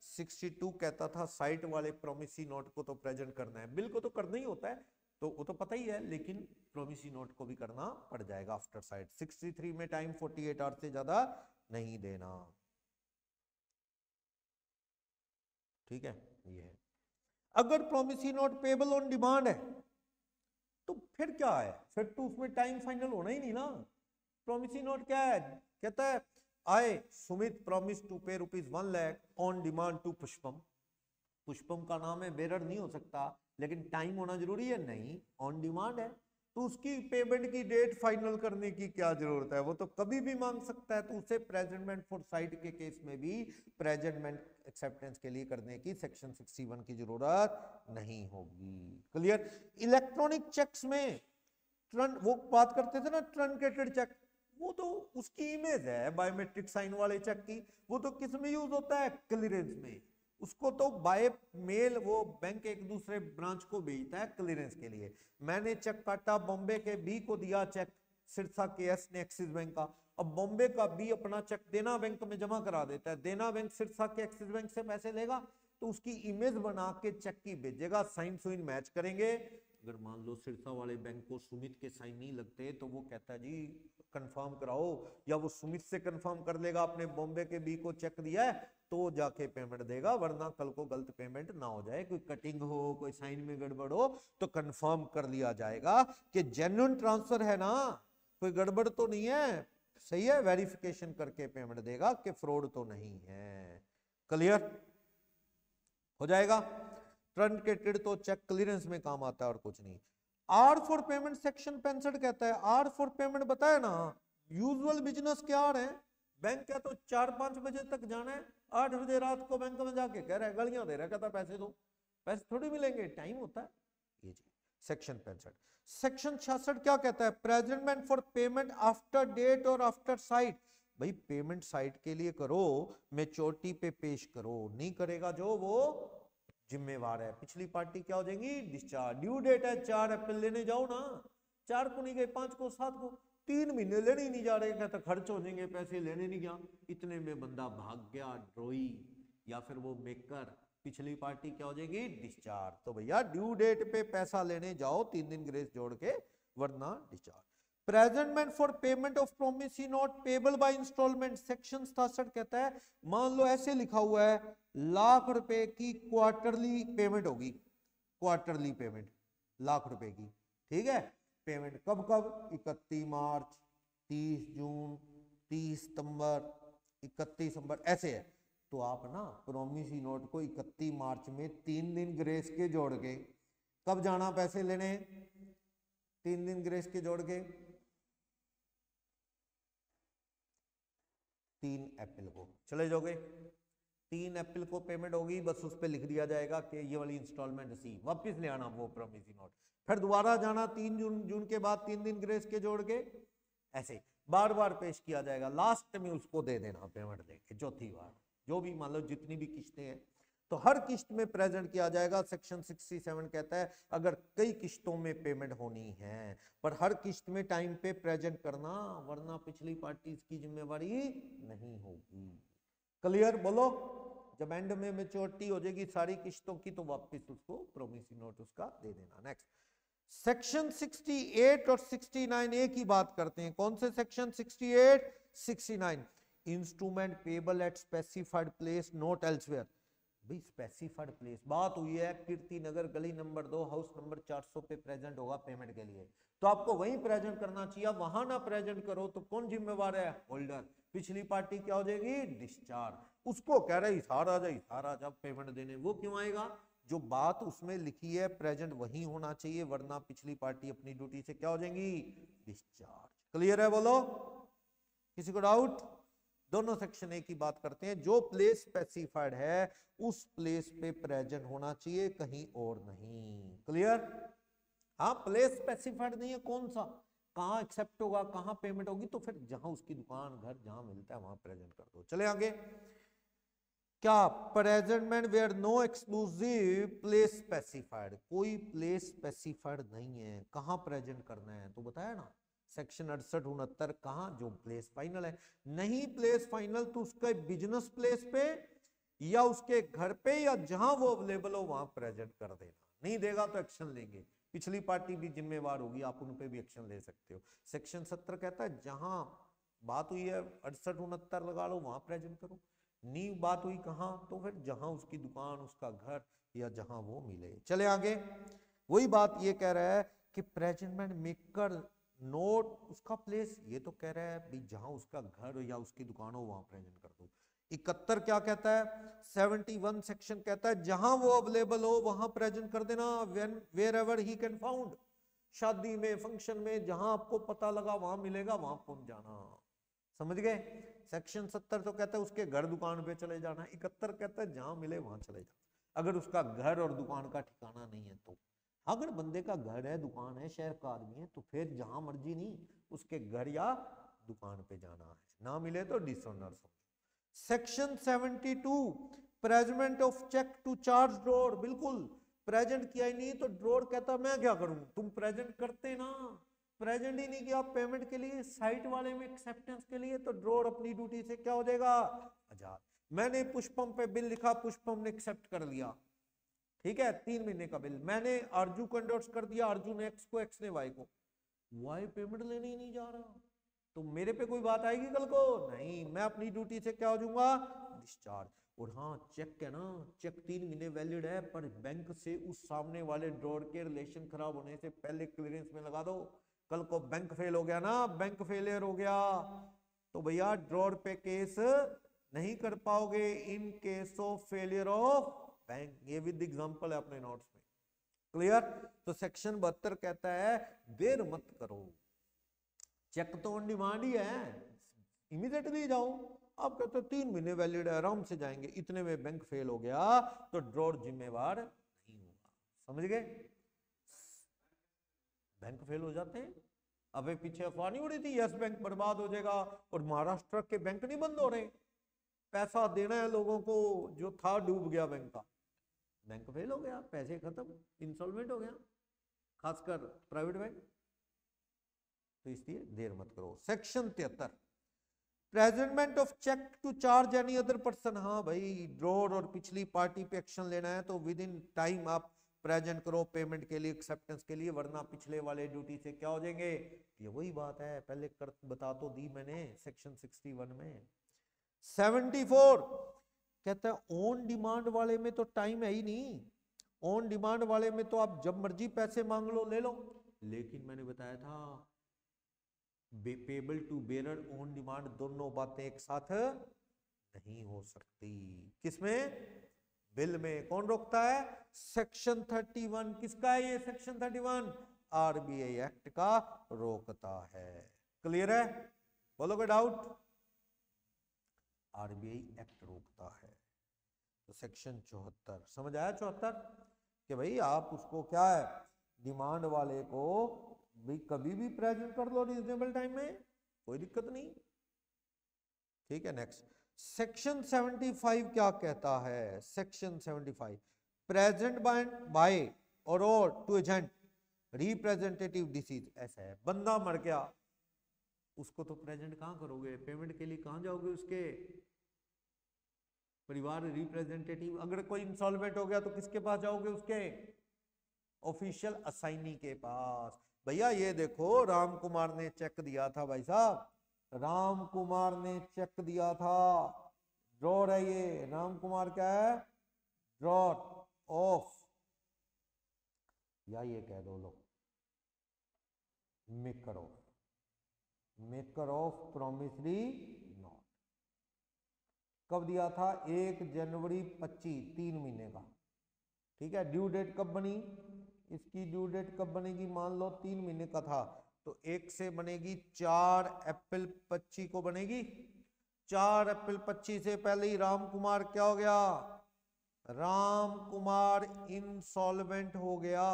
62 कहता था साइट वाले प्रोमिसरी नोट को तो प्रेजेंट करना है, बिल को तो करना ही होता है, तो वो तो पता ही है, लेकिन प्रोमिसरी नोट को भी करना पड़ जाएगा आफ्टर साइट। 63 में टाइम 48 आवर्स से ज्यादा नहीं देना। ठीक है, ये है। अगर promissory note payable on demand है तो फिर क्या है, फिर तो उसमें टाइम फाइनल होना ही नहीं ना। प्रोमिसरी नोट क्या है, कहता है आए सुमित प्रॉमिस टू पे ₹1 लाख ऑन डिमांड टू पुष्पम। पुष्पम का नाम है, बेरर नहीं हो सकता, लेकिन टाइम होना जरूरी है, नहीं, ऑन डिमांड है, तो उसकी पेमेंट की डेट फाइनल करने की क्या जरूरत है, वो तो कभी भी मांग सकता है। तो उसे प्रेजेंटमेंट फॉर साइट के केस में भी प्रेजेंटमेंट एक्सेप्टेंस के लिए करने की सेक्शन 61 की जरूरत नहीं होगी। क्लियर। इलेक्ट्रॉनिक चेक्स में वो बात करते थे ना, ट्रंकेटेड चेक, वो तो उसकी इमेज है बायोमेट्रिक साइन वाले चेक की। वो तो किस में यूज होता है, क्लियरेंस में। उसको तो बाय मेल वो बैंक एक दूसरे ब्रांच को भेजता है क्लियरेंस के लिए। मैंने चेक काटा, बॉम्बे के बी को दिया चेक, सिरसा के एस ने एक्सिस बैंक का। अब बॉम्बे का बी अपना चेक देना बैंक में जमा करा देता है, देना बैंक सिरसा के एक्सिस बैंक से पैसे लेगा, तो उसकी इमेज बना के चेक की भेजेगा, साइन सुइन मैच करेंगे। अगर मान लो सिरसा वाले बैंक को सुमित के साइन नहीं लगते, तो वो कहता है जी कंफर्म कराओ, या वो सुमित से कंफर्म कर लेगा, आपने बॉम्बे के बी को चेक दिया है तो जाके पेमेंट देगा, वरना कल को गलत पेमेंट ना हो जाए, कोई कटिंग हो, कोई साइन में गड़बड़ हो, तो कंफर्म कर लिया जाएगा कि जेन्युइन ट्रांसफर है ना, कोई गड़बड़ तो नहीं है। सही है, वेरिफिकेशन करके पेमेंट देगा कि फ्रॉड तो नहीं है। क्लियर हो जाएगा। ट्रंकेटेड तो चेक क्लियरेंस में काम आता है और कुछ नहीं। आर फॉर पेमेंट सेक्शन 65 कहता है, आर फॉर पेमेंट बताया ना, यूजुअल बिजनेस क्या आ रहे हैं, बैंक है तो 4-5 बजे तक जाना है, 8 बजे रात को बैंक में जाके कह रहा है गालियां दे रहा है, कहता पैसे दो, पैसे थोड़ी मिलेंगे, टाइम होता है ये जी। सेक्शन 65। सेक्शन 66 क्या कहता है, presentment for payment after date और आफ्टर साइट। भाई पेमेंट साइट के लिए करो, मेच्योरिटी पे पेश करो, नहीं करेगा जो वो जिम्मेवार है। पिछली पार्टी क्या हो जाएगी, डिस्चार्ज। ड्यू डेट है 4 अप्रैल, लेने जाओ ना, 4 को नहीं गए, 5 को, 7 को, 3 महीने लेने ही नहीं जा रहे, कहता खर्च हो जाएंगे पैसे, लेने नहीं गया, इतने में बंदा भाग गया, ड्रॉई या फिर वो मेकर, पिछली पार्टी क्या हो जाएगी, डिस्चार्ज। तो भैया ड्यू डेट पे पैसा लेने जाओ 3 दिन ग्रेस जोड़ के, वरना discharge. Presentment for payment of promissory note payable by instalment, section 67 कहता है, मान लो ऐसे लिखा हुआ है, ₹1,00,000 की क्वार्टरली पेमेंट होगी, क्वार्टरली पेमेंट ₹1,00,000 की, ठीक है। पेमेंट कब कब, 31 मार्च, 30 जून, 30 सितंबर, 31 दिसंबर, ऐसे है। तो आप ना प्रोमिसरी नोट को 31 मार्च में 3 दिन ग्रेस के जोड़ के, कब जाना पैसे लेने, 3 दिन ग्रेस के जोड़ के 3 अप्रैल को चले जाओगे, 3 अप्रैल को पेमेंट होगी, बस उस पर लिख दिया जाएगा कि ये वाली इंस्टॉलमेंट सी, वापस ले आना वो प्रोमिसरी नोट, फिर दोबारा जाना 3 जून के बाद 3 दिन ग्रेस के जोड़ के, ऐसे बार बार पेश किया जाएगा, लास्ट में उसको दे देना पेमेंट देके, चौथी बार, जो भी मान लो जितनी भी किस्तें हैं तो हर किस्त में प्रेजेंट किया जाएगा। सेक्शन 67 कहता है अगर कई किस्तों में पेमेंट होनी है, पर हर किस्त में टाइम पे प्रेजेंट करना, वरना पिछली पार्टी की जिम्मेवारी नहीं होगी। क्लियर बोलो, जब एंड में मैच्योरिटी हो जाएगी सारी किस्तों की, तो वापस उसको प्रोमिसरी नोट उसका दे देना। नेक्स्ट सेक्शन 68 और 69 ए की बात करते हैं। कौन से section, 68, 69। Instrument payable eight specified place note elsewhere. भाई स्पेसिफाइड प्लेस, बात हुई है कीर्ति नगर गली नंबर 2 हाउस नंबर 400 पे प्रेजेंट होगा पेमेंट के लिए, तो आपको वहीं प्रेजेंट करना चाहिए, वहां ना प्रेजेंट करो तो कौन जिम्मेवार है, होल्डर। पिछली पार्टी क्या हो जाएगी, डिस्चार्ज। उसको कह रहे इशारा जा, इशारा जब पेमेंट देने, वो क्यों आएगा, जो बात उसमें लिखी है प्रेजेंट वही होना चाहिए, वरना पिछली पार्टी अपनी ड्यूटी से क्या हो जाएंगी, डिस्चार्ज। क्लियर है बोलो, किसी को डाउट। दोनों सेक्शन ए की बात करते हैं, जो प्लेस स्पेसिफाइड है उस प्लेस पे प्रेजेंट होना चाहिए, कहीं और नहीं। क्लियर, हाँ प्लेस स्पेसिफाइड नहीं है, कौन सा, कहां एक्सेप्ट होगा, कहां पेमेंट होगी, तो फिर जहां उसकी दुकान घर जहां मिलता है वहां प्रेजेंट कर दो। चले आगे, क्या presentment where no exclusive place specified, कोई प्लेस स्पेसिफाइड नहीं है, कहां प्रेजेंट करना है, तो बताया ना सेक्शन 68-69, कहां, जो प्लेस फाइनल है, नहीं प्लेस फाइनल तो उसका बिजनेस प्लेस पे या उसके घर पे या जहां वो अवेलेबल हो वहां प्रेजेंट कर देना, नहीं देगा तो एक्शन लेंगे, पिछली पार्टी भी जिम्मेवार होगी, आप उन पे भी एक्शन ले सकते हो। सेक्शन 70 कहता है जहां बात हुई है 68-69 लगा लो, वहां प्रेजेंट करो, नी बात हुई कहां, तो फिर जहां उसकी दुकान, उसका घर या जहां वो मिले। चले आगे, वही बात ये कह रहा है कि प्रेजेंटमेंट मेकर नोट उसका प्लेस, ये तो कह रहा है भी जहां उसका घर या उसकी दुकान हो वहां प्रेजेंट कर दो। 71 क्या कहता है, 71 सेक्शन कहता है जहां वो अवेलेबल हो वहां प्रेजेंट कर देना, wherever he can found, शादी में, फंक्शन में, जहां आपको पता लगा वहां मिलेगा वहां पहुंच जाना। समझ गए। सेक्शन 70 तो कहता है उसके घर दुकान पे चले जाना, 71 कहता है जहां मिले वहां चले जाना, अगर उसका घर और दुकान का ठिकाना नहीं है तो। अगर बंदे का घर है, दुकान है, शहर का आदमी है, तो फिर जहां मर्जी नहीं उसके घर या दुकान पे जाना है, ना मिले तो डिसऑनर समझो। Section 72 present of cheque to charge drawer, बिल्कुल प्रेजेंट किया ही नहीं तो ड्रॉर कहता मैं क्या करूं, तुम प्रेजेंट करते ना, प्रेजेंट ही नहीं किया पेमेंट के लिए, साइट वाले में एक्सेप्टेंस के लिए, तो ड्रॉर अपनी ड्यूटी से क्या हो जाएगा, आजाद। मैंने पुष्पम पे बिल लिखा, पुष्पम ने एक्सेप्ट कर लिया, ठीक है, 3 महीने का बिल, मैंने अर्जू को एंडोर्स कर दिया, अर्जू ने एक्स को, एक्स ने वाई को, वाई पेमेंट लेने ही नहीं जा रहा, तो मेरे पे कोई बात आएगी कल को, नहीं, मैं अपनी ड्यूटी से क्या हो जाऊंगा, डिस्चार्ज। और हाँ चेक है ना, चेक 3 महीने वैलिड है, पर बैंक से उस सामने वाले ड्रॉर के रिलेशन खराब होने से पहले क्लियरेंस में लगा दो, कल को बैंक फेल हो गया ना, बैंक फेलियर हो गया तो भैया ड्रॉर पे केस नहीं कर पाओगे इन case of failure of bank. ये विद एग्जांपल है अपने नोट्स में। क्लियर? तो सेक्शन 72 कहता है देर मत करो, चेक तो ऑन डिमांड ही है, इमीडिएटली जाओ। आप कहते हो 3 महीने वैलिड है, आराम से जाएंगे, इतने में बैंक फेल हो गया तो ड्रॉर जिम्मेवार नहीं होगा। समझ गए? बैंक फेल हो जाते हैं। अबे पीछे अफवाह नहीं उड़ी थी यस बैंक बर्बाद हो जाएगा, और महाराष्ट्र के बैंक नहीं बंद हो रहे, पैसा देना है लोगों को, जो था डूब गया बैंक का, बैंक फेल हो गया, पैसे खत्म, इंसॉल्वेंट हो गया, खासकर प्राइवेट बैंक। तो इसलिए देर मत करो। Section 73 presentment of cheque to charge any other person. हाँ भाई, ड्रॉर और पिछली पार्टी पे एक्शन लेना है तो विद इन टाइम आप प्रेजेंट करो पेमेंट के लिए, एक्सेप्टेंस के लिए, वरना पिछले वाले ड्यूटी से क्या हो जाएंगे। ये वही बात है, पहले कर बता तो दी मैंने सेक्शन 61 में। 74 कहता है ऑन डिमांड वाले में तो टाइम है ही नहीं, ऑन डिमांड वाले में तो आप जब मर्जी पैसे मांग लो ले लो, लेकिन मैंने बताया था payable to bearer on demand दोनों बातें एक साथ नहीं हो सकती। किसमें? बिल में। कौन रोकता है? सेक्शन 31। किसका है ये सेक्शन 31? आरबीआई एक्ट का रोकता है। क्लियर है? बोलो कोई डाउट? आरबीआई एक्ट रोकता है। तो सेक्शन 74 समझ आया? 74 कि भाई आप उसको क्या है, डिमांड वाले को भी कभी भी प्रेजेंट कर लो रीजनेबल टाइम में, कोई दिक्कत नहीं। ठीक है, नेक्स्ट सेक्शन 75 क्या कहता है? सेक्शन 75 प्रेजेंट बाय और टू एजेंट रिप्रेजेंटेटिव डिसीज। ऐसा है, बंदा मर गया, उसको तो प्रेजेंट कहां करोगे, पेमेंट के लिए कहां जाओगे? उसके परिवार रिप्रेजेंटेटिव। अगर कोई इंसॉल्वेंट हो गया तो किसके पास जाओगे? उसके ऑफिशियल असाइनी के पास। भैया ये देखो राम कुमार ने चेक दिया था, भाई साहब राम कुमार ने चेक दिया था, ड्रॉर है ये, राम कुमार क्या है? ड्रॉर ऑफ, या ये कह दो लो मेकर ऑफ प्रॉमिसरी नोट। कब दिया था? 1 जनवरी 25, 3 महीने का। ठीक है, ड्यू डेट कब बनी? इसकी ड्यू डेट कब बनेगी? मान लो 3 महीने का था तो 1 से बनेगी 4 अप्रैल 25 को बनेगी। 4 अप्रैल 25 से पहले ही राम कुमार क्या हो गया? राम कुमार इंसॉल्वेंट हो गया।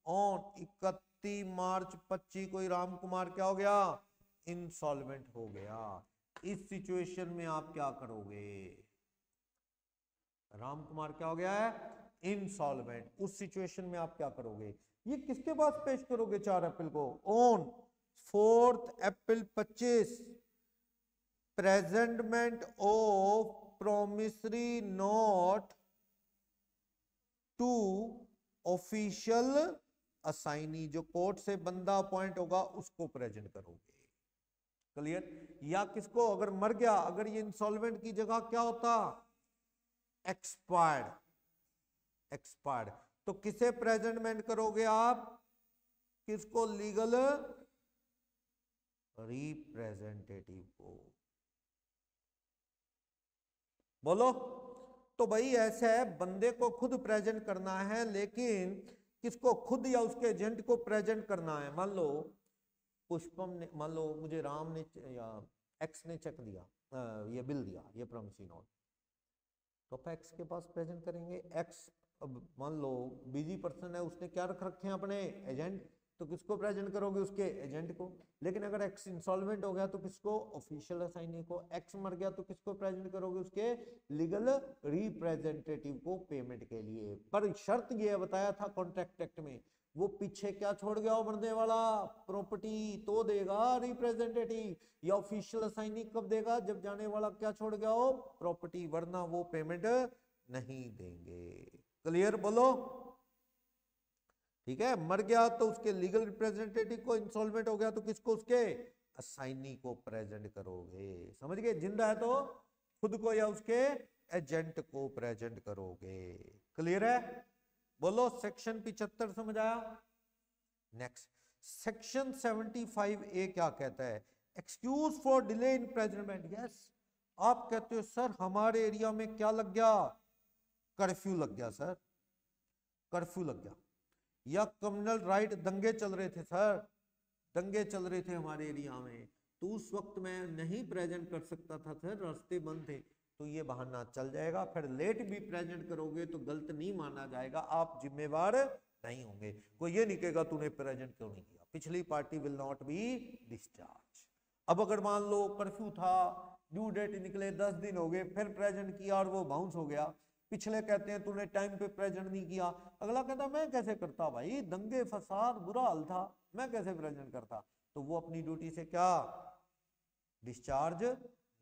ऑन 31 मार्च 25 को ही राम कुमार क्या हो गया? इंसॉल्वेंट हो गया। इस सिचुएशन में आप क्या करोगे? राम कुमार क्या हो गया है? इंसॉल्वेंट। उस सिचुएशन में आप क्या करोगे? ये किसके पास पेश करोगे 4 अप्रैल को? On 4 April 25 presentment of promissory note to official assignee. जो कोर्ट से बंदा अपॉइंट होगा उसको प्रेजेंट करोगे। क्लियर? या किसको? अगर मर गया, अगर ये इंसॉल्वेंट की जगह क्या होता? एक्सपायर्ड। तो किसे प्रेजेंटमेंट करोगे आप? किसको? लीगल रिप्रेजेंटेटिव को। बोलो। तो भाई ऐसा है, बंदे को खुद प्रेजेंट करना है, लेकिन किसको? खुद या उसके एजेंट को प्रेजेंट करना है। मान लो पुष्पम ने, मान लो मुझे राम ने या एक्स ने चेक दिया, ये बिल दिया, ये प्रॉमिसरी नोट, तो आप एक्स के पास प्रेजेंट करेंगे। एक्स अब मान लो बिजी पर्सन है, उसने क्या रख रखे हैं अपने? एजेंट। तो किसको प्रेजेंट करोगे? उसके एजेंट को। लेकिन अगर एक्स इंसॉल्वेंट हो गया तो किसको? ऑफिशियल असाइनी को। एक्स मर गया तो किसको प्रेजेंट करोगे? उसके लीगल रिप्रेजेंटेटिव को पेमेंट के लिए। पर शर्त ये बताया था कॉन्ट्रैक्ट एक्ट में, वो पीछे क्या छोड़ गया हो मरने वाला? प्रॉपर्टी तो देगा रिप्रेजेंटेटिव, या ऑफिशियल असाइनी कब देगा? जब जाने वाला क्या छोड़ गया हो? प्रॉपर्टी, वरना वो पेमेंट नहीं देंगे। क्लियर? बोलो। ठीक है, मर गया तो उसके लीगल रिप्रेजेंटेटिव को, इंसॉल्वेंट हो गया तो किसको? उसके असाइनी को प्रेजेंट करोगे। समझ गए? जिंदा है तो खुद को या उसके एजेंट को प्रेजेंट करोगे। क्लियर है? बोलो। सेक्शन 75 समझ आया? नेक्स्ट सेक्शन 75A क्या कहता है? Excuse for delay in presentment, yes. आप कहते हो सर हमारे एरिया में क्या लग गया, कर्फ्यू लग गया सर, कर्फ्यू लग गया, या कम्युनल राइट, दंगे चल रहे थे सर, दंगे चल रहे थे हमारे एरिया में, तो उस वक्त मैं नहीं प्रेजेंट कर सकता था सर, रास्ते बंद थे, तो ये बहाना चल जाएगा। फिर लेट भी प्रेजेंट करोगे तो गलत नहीं माना जाएगा, आप जिम्मेवार नहीं होंगे। कोई ये नहीं कहेगा तूने प्रेजेंट क्यों नहीं किया, पिछली party will not be discharge. अब अगर मान लो कर्फ्यू था, ड्यू डेट निकले, 10 दिन हो गए, फिर प्रेजेंट किया और वो बाउंस हो गया, पिछले कहते हैं तूने टाइम पे प्रेजेंट नहीं किया, अगला कहता मैं कैसे करता भाई, दंगे फसाद बुरा हाल था, मैं कैसे प्रेजेंट करता, तो वो अपनी ड्यूटी से क्या डिस्चार्ज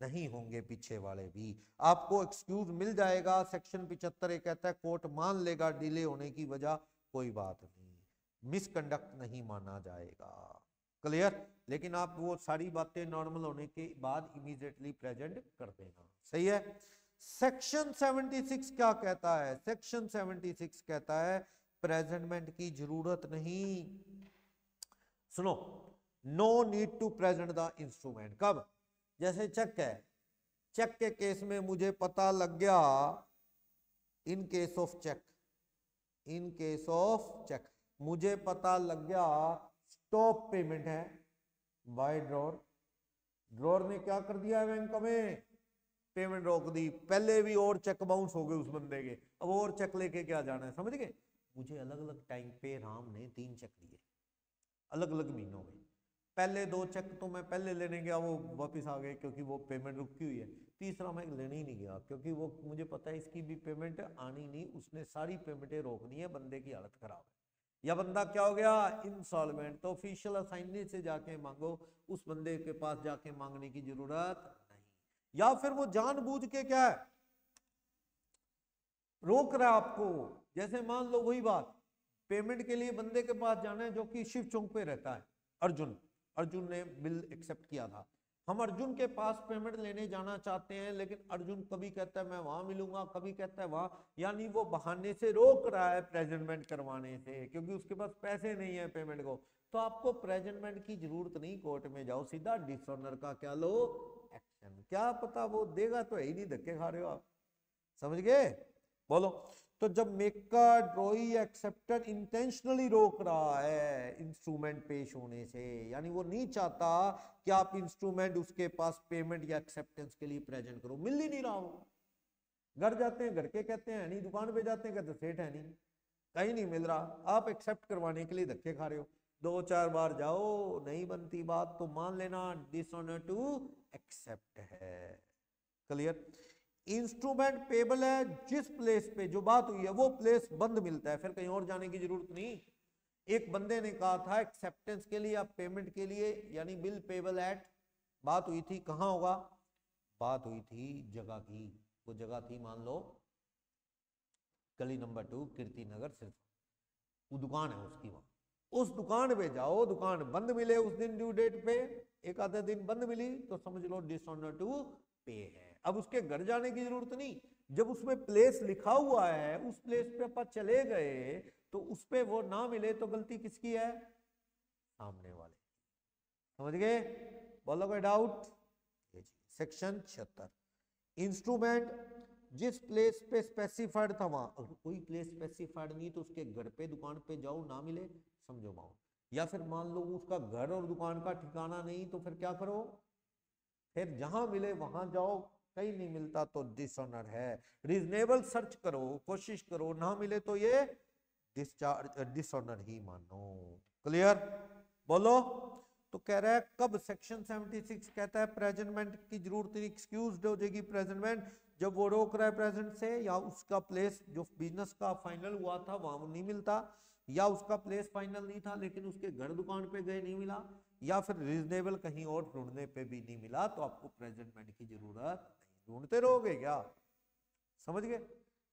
नहीं होंगे, पीछे वाले भी। आपको एक्सक्यूज मिल जाएगा, सेक्शन 75 ये कहता है कोर्ट मान लेगा डिले होने की वजह, कोई बात नहीं, मिसकंडक्ट नहीं माना जाएगा, क्लियर। लेकिन आप वो सारी बातें नॉर्मल होने के बाद इमीडिएटली प्रेजेंट कर देना, सही है। सेक्शन 76 क्या कहता है, सेक्शन 76 कहता है प्रेजेंटमेंट की जरूरत नहीं, सुनो, no need to present the instrument. कब, जैसे चेक है, चेक के केस में मुझे पता लग गया, in case of cheque, in case of cheque मुझे पता लग गया स्टॉप पेमेंट है बाय ड्रॉर, ड्रॉर ने क्या कर दिया है बैंक में, पेमेंट रोक दी, पहले भी और चेक बाउंस हो गए उस बंदे के, अब और चेक लेके क्या जाना है, समझ गए। मुझे अलग अलग टाइम पे राम ने 3 चेक दिए अलग अलग महीनों में, पहले 2 चेक तो मैं पहले लेने गया, वो वापस आ गए क्योंकि वो पेमेंट रुकी हुई है, तीसरा मैं लेने ही नहीं गया क्योंकि वो मुझे पता है इसकी भी पेमेंट आनी नहीं, उसने सारी पेमेंटें रोक दी है, बंदे की हालत खराब है, या बंदा क्या हो गया इंसॉल्वेंट, तो ऑफिशियल असाइनी से जाके मांगो, उस बंदे के पास जाके मांगने की जरूरत नहीं, या फिर वो जानबूझ के क्या है रोक रहा है आपको, जैसे मान लो वही बात, पेमेंट के लिए बंदे के पास जाना है जो कि शिव चौक पे रहता है, अर्जुन, अर्जुन ने बिल एक्सेप्ट किया था, हम अर्जुन के पास पेमेंट लेने जाना चाहते हैं, लेकिन अर्जुन कभी कहता है मैं वहां मिलूंगा, कभी कहता है वहां, यानी वो बहाने से रोक रहा है प्रेजेंटमेंट करवाने से, क्योंकि उसके पास पैसे नहीं है पेमेंट को, तो आपको प्रेजेंटमेंट की जरूरत नहीं, कोर्ट में जाओ सीधा डिसऑनर का क्या लो एक्शन, क्या पता वो देगा तो है ही नहीं, धक्के खा रहे हो आप, समझ गए, बोलो। तो जब मेकर ड्रॉई एक्सेप्टर इंटेंशनली रोक रहा है इंस्ट्रूमेंट पेश होने से, यानी वो नहीं चाहता कि आप इंस्ट्रूमेंट उसके पास पेमेंट या एक्सेप्टेंस के लिए प्रेजेंट करो, मिल ही नहीं रहा हो, घर जाते हैं घर के कहते हैं नहीं, दुकान पे जाते हैं कहते सेठ है नहीं, कहीं नहीं मिल रहा, आप एक्सेप्ट करवाने के लिए धक्के खा रहे हो, 2-4 बार जाओ नहीं बनती बात तो मान लेना डिसऑनर टू एक्सेप्ट है, क्लियर। इंस्ट्रूमेंट पेबल है जिस प्लेस पे जो बात हुई है वो प्लेस बंद मिलता है, फिर कहीं और जाने की जरूरत नहीं। एक बंदे ने कहा था एक्सेप्टेंस के लिए या पेमेंट के लिए, यानी बिल पेबल एट, बात हुई थी कहां होगा, बात हुई थी जगह की, वो जगह थी मान लो गली नंबर 2 कीर्ति नगर, सिर्फ वो दुकान है उसकी, वहां उस दुकान पे जाओ, दुकान बंद मिले उस दिन ड्यू डेट पे, एक आधे दिन बंद मिली तो समझ लो डिसऑनर टू पे है। अब उसके घर जाने की जरूरत नहीं, जब उसमें प्लेस लिखा हुआ है उस प्लेस पे अपन चले गए तो उस पे वो ना मिले तो गलती किसकी है, सामने वाले, समझ गए, बोलो कोई डाउट। सेक्शन 76 इंस्ट्रूमेंट जिस प्लेस पे स्पेसिफाइड था वहां, अगर कोई प्लेस स्पेसिफाइड नहीं तो उसके घर पे दुकान पे जाओ, ना मिले समझो बाउंड, या फिर मान लो उसका घर और दुकान का ठिकाना नहीं तो फिर क्या करो, फिर जहां मिले वहां जाओ, कहीं नहीं मिलता तो डिसऑनर है, रीजनेबल सर्च करो, कोशिश करो, ना मिले तो ये डिस्चार्ज डिसऑनर ही मानो, क्लियर, बोलो। तो कह रहा है कब सेक्शन 76 कहता है प्रेजेंटमेंट की जरूरत नहीं, एक्सक्यूज हो जाएगी प्रेजेंटमेंट जब वो रोक रहा है प्रेजेंट से, या उसका प्लेस जो बिजनेस का फाइनल हुआ था वहां नहीं मिलता, या उसका प्लेस फाइनल नहीं था लेकिन उसके घर दुकान पे गए नहीं मिला, या फिर रीजनेबल कहीं और ढूंढने पे भी नहीं मिला, तो आपको प्रेजेंटमेंट की जरूरत नहीं, ढूंढते रहोगे क्या, समझ गए,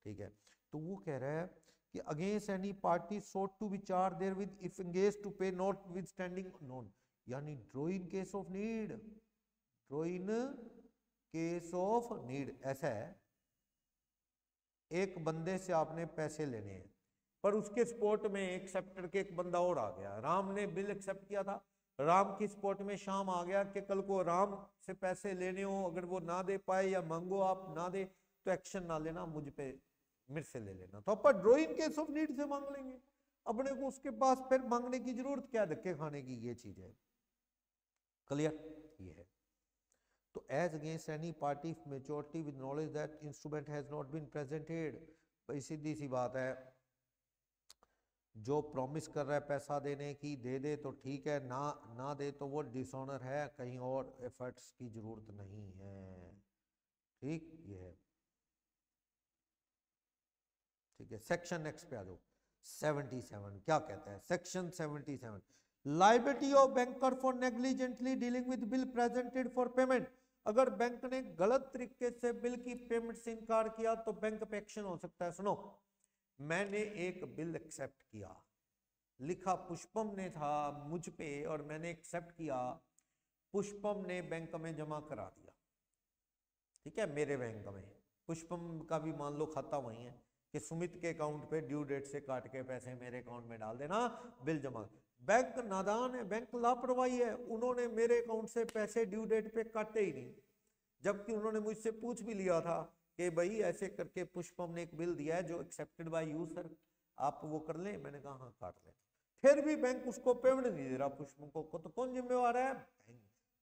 ठीक है। तो वो कह रहा है कि against any party sought to be charged there with if engage to pay not with standing none, यानी draw in case of need, draw in case of need, ऐसा है एक बंदे से आपने पैसे लेने हैं पर उसके स्पोर्ट में एक्सेप्टर के एक बंदा और आ गया, राम ने बिल एक्सेप्ट किया था, राम की सपोर्ट में श्याम आ गया कि कल को राम से पैसे लेने हो, अगर वो ना दे पाए या मांगो आप ना दे तो एक्शन ना लेना, मुझ पे मेरे से ले लेना। तो अपन ड्रॉइंग केस ऑफ नीड से मांग लेंगे, अपने को उसके पास फिर मांगने की जरूरत क्या, धक्के खाने की, ये चीज है। क्लियर? ये है। तो as against any party maturity with knowledge that instrument has not been presented, भाई सीधी सी बात है, जो प्रॉमिस कर रहा है पैसा देने की दे दे तो ठीक है, ना दे तो वो डिसऑनर है, कहीं और एफर्ट्स की जरूरत नहीं है। ठीक, ये है। ठीक है, सेक्शन नेक्स्ट पे आ जाओ। 77 क्या कहता है? Section 77, liability of banker for negligently dealing with bill presented for payment. अगर बैंक ने गलत तरीके से बिल की पेमेंट से इनकार किया तो बैंक पे एक्शन हो सकता है। सुनो, मैंने एक बिल एक्सेप्ट किया, लिखा पुष्पम ने था मुझ पे और मैंने एक्सेप्ट किया, पुष्पम ने बैंक में जमा करा दिया, ठीक है, मेरे बैंक में। पुष्पम का भी मान लो खाता वही है कि सुमित के अकाउंट पे ड्यू डेट से काट के पैसे मेरे अकाउंट में डाल देना, बिल जमा। बैंक नादान है, बैंक लापरवाही है, उन्होंने मेरे अकाउंट से पैसे ड्यू डेट पे काटे ही नहीं, जबकि उन्होंने मुझसे पूछ भी लिया था कि भाई ऐसे करके पुष्पम ने एक बिल दिया है जो एक्सेप्टेड बाय यू सर, आप वो कर लें। मैंने कहा हाँ काट लें। फिर भी बैंक उसको पेमेंट नहीं दे रहा पुष्पम को, तो कौन जिम्मेवार है?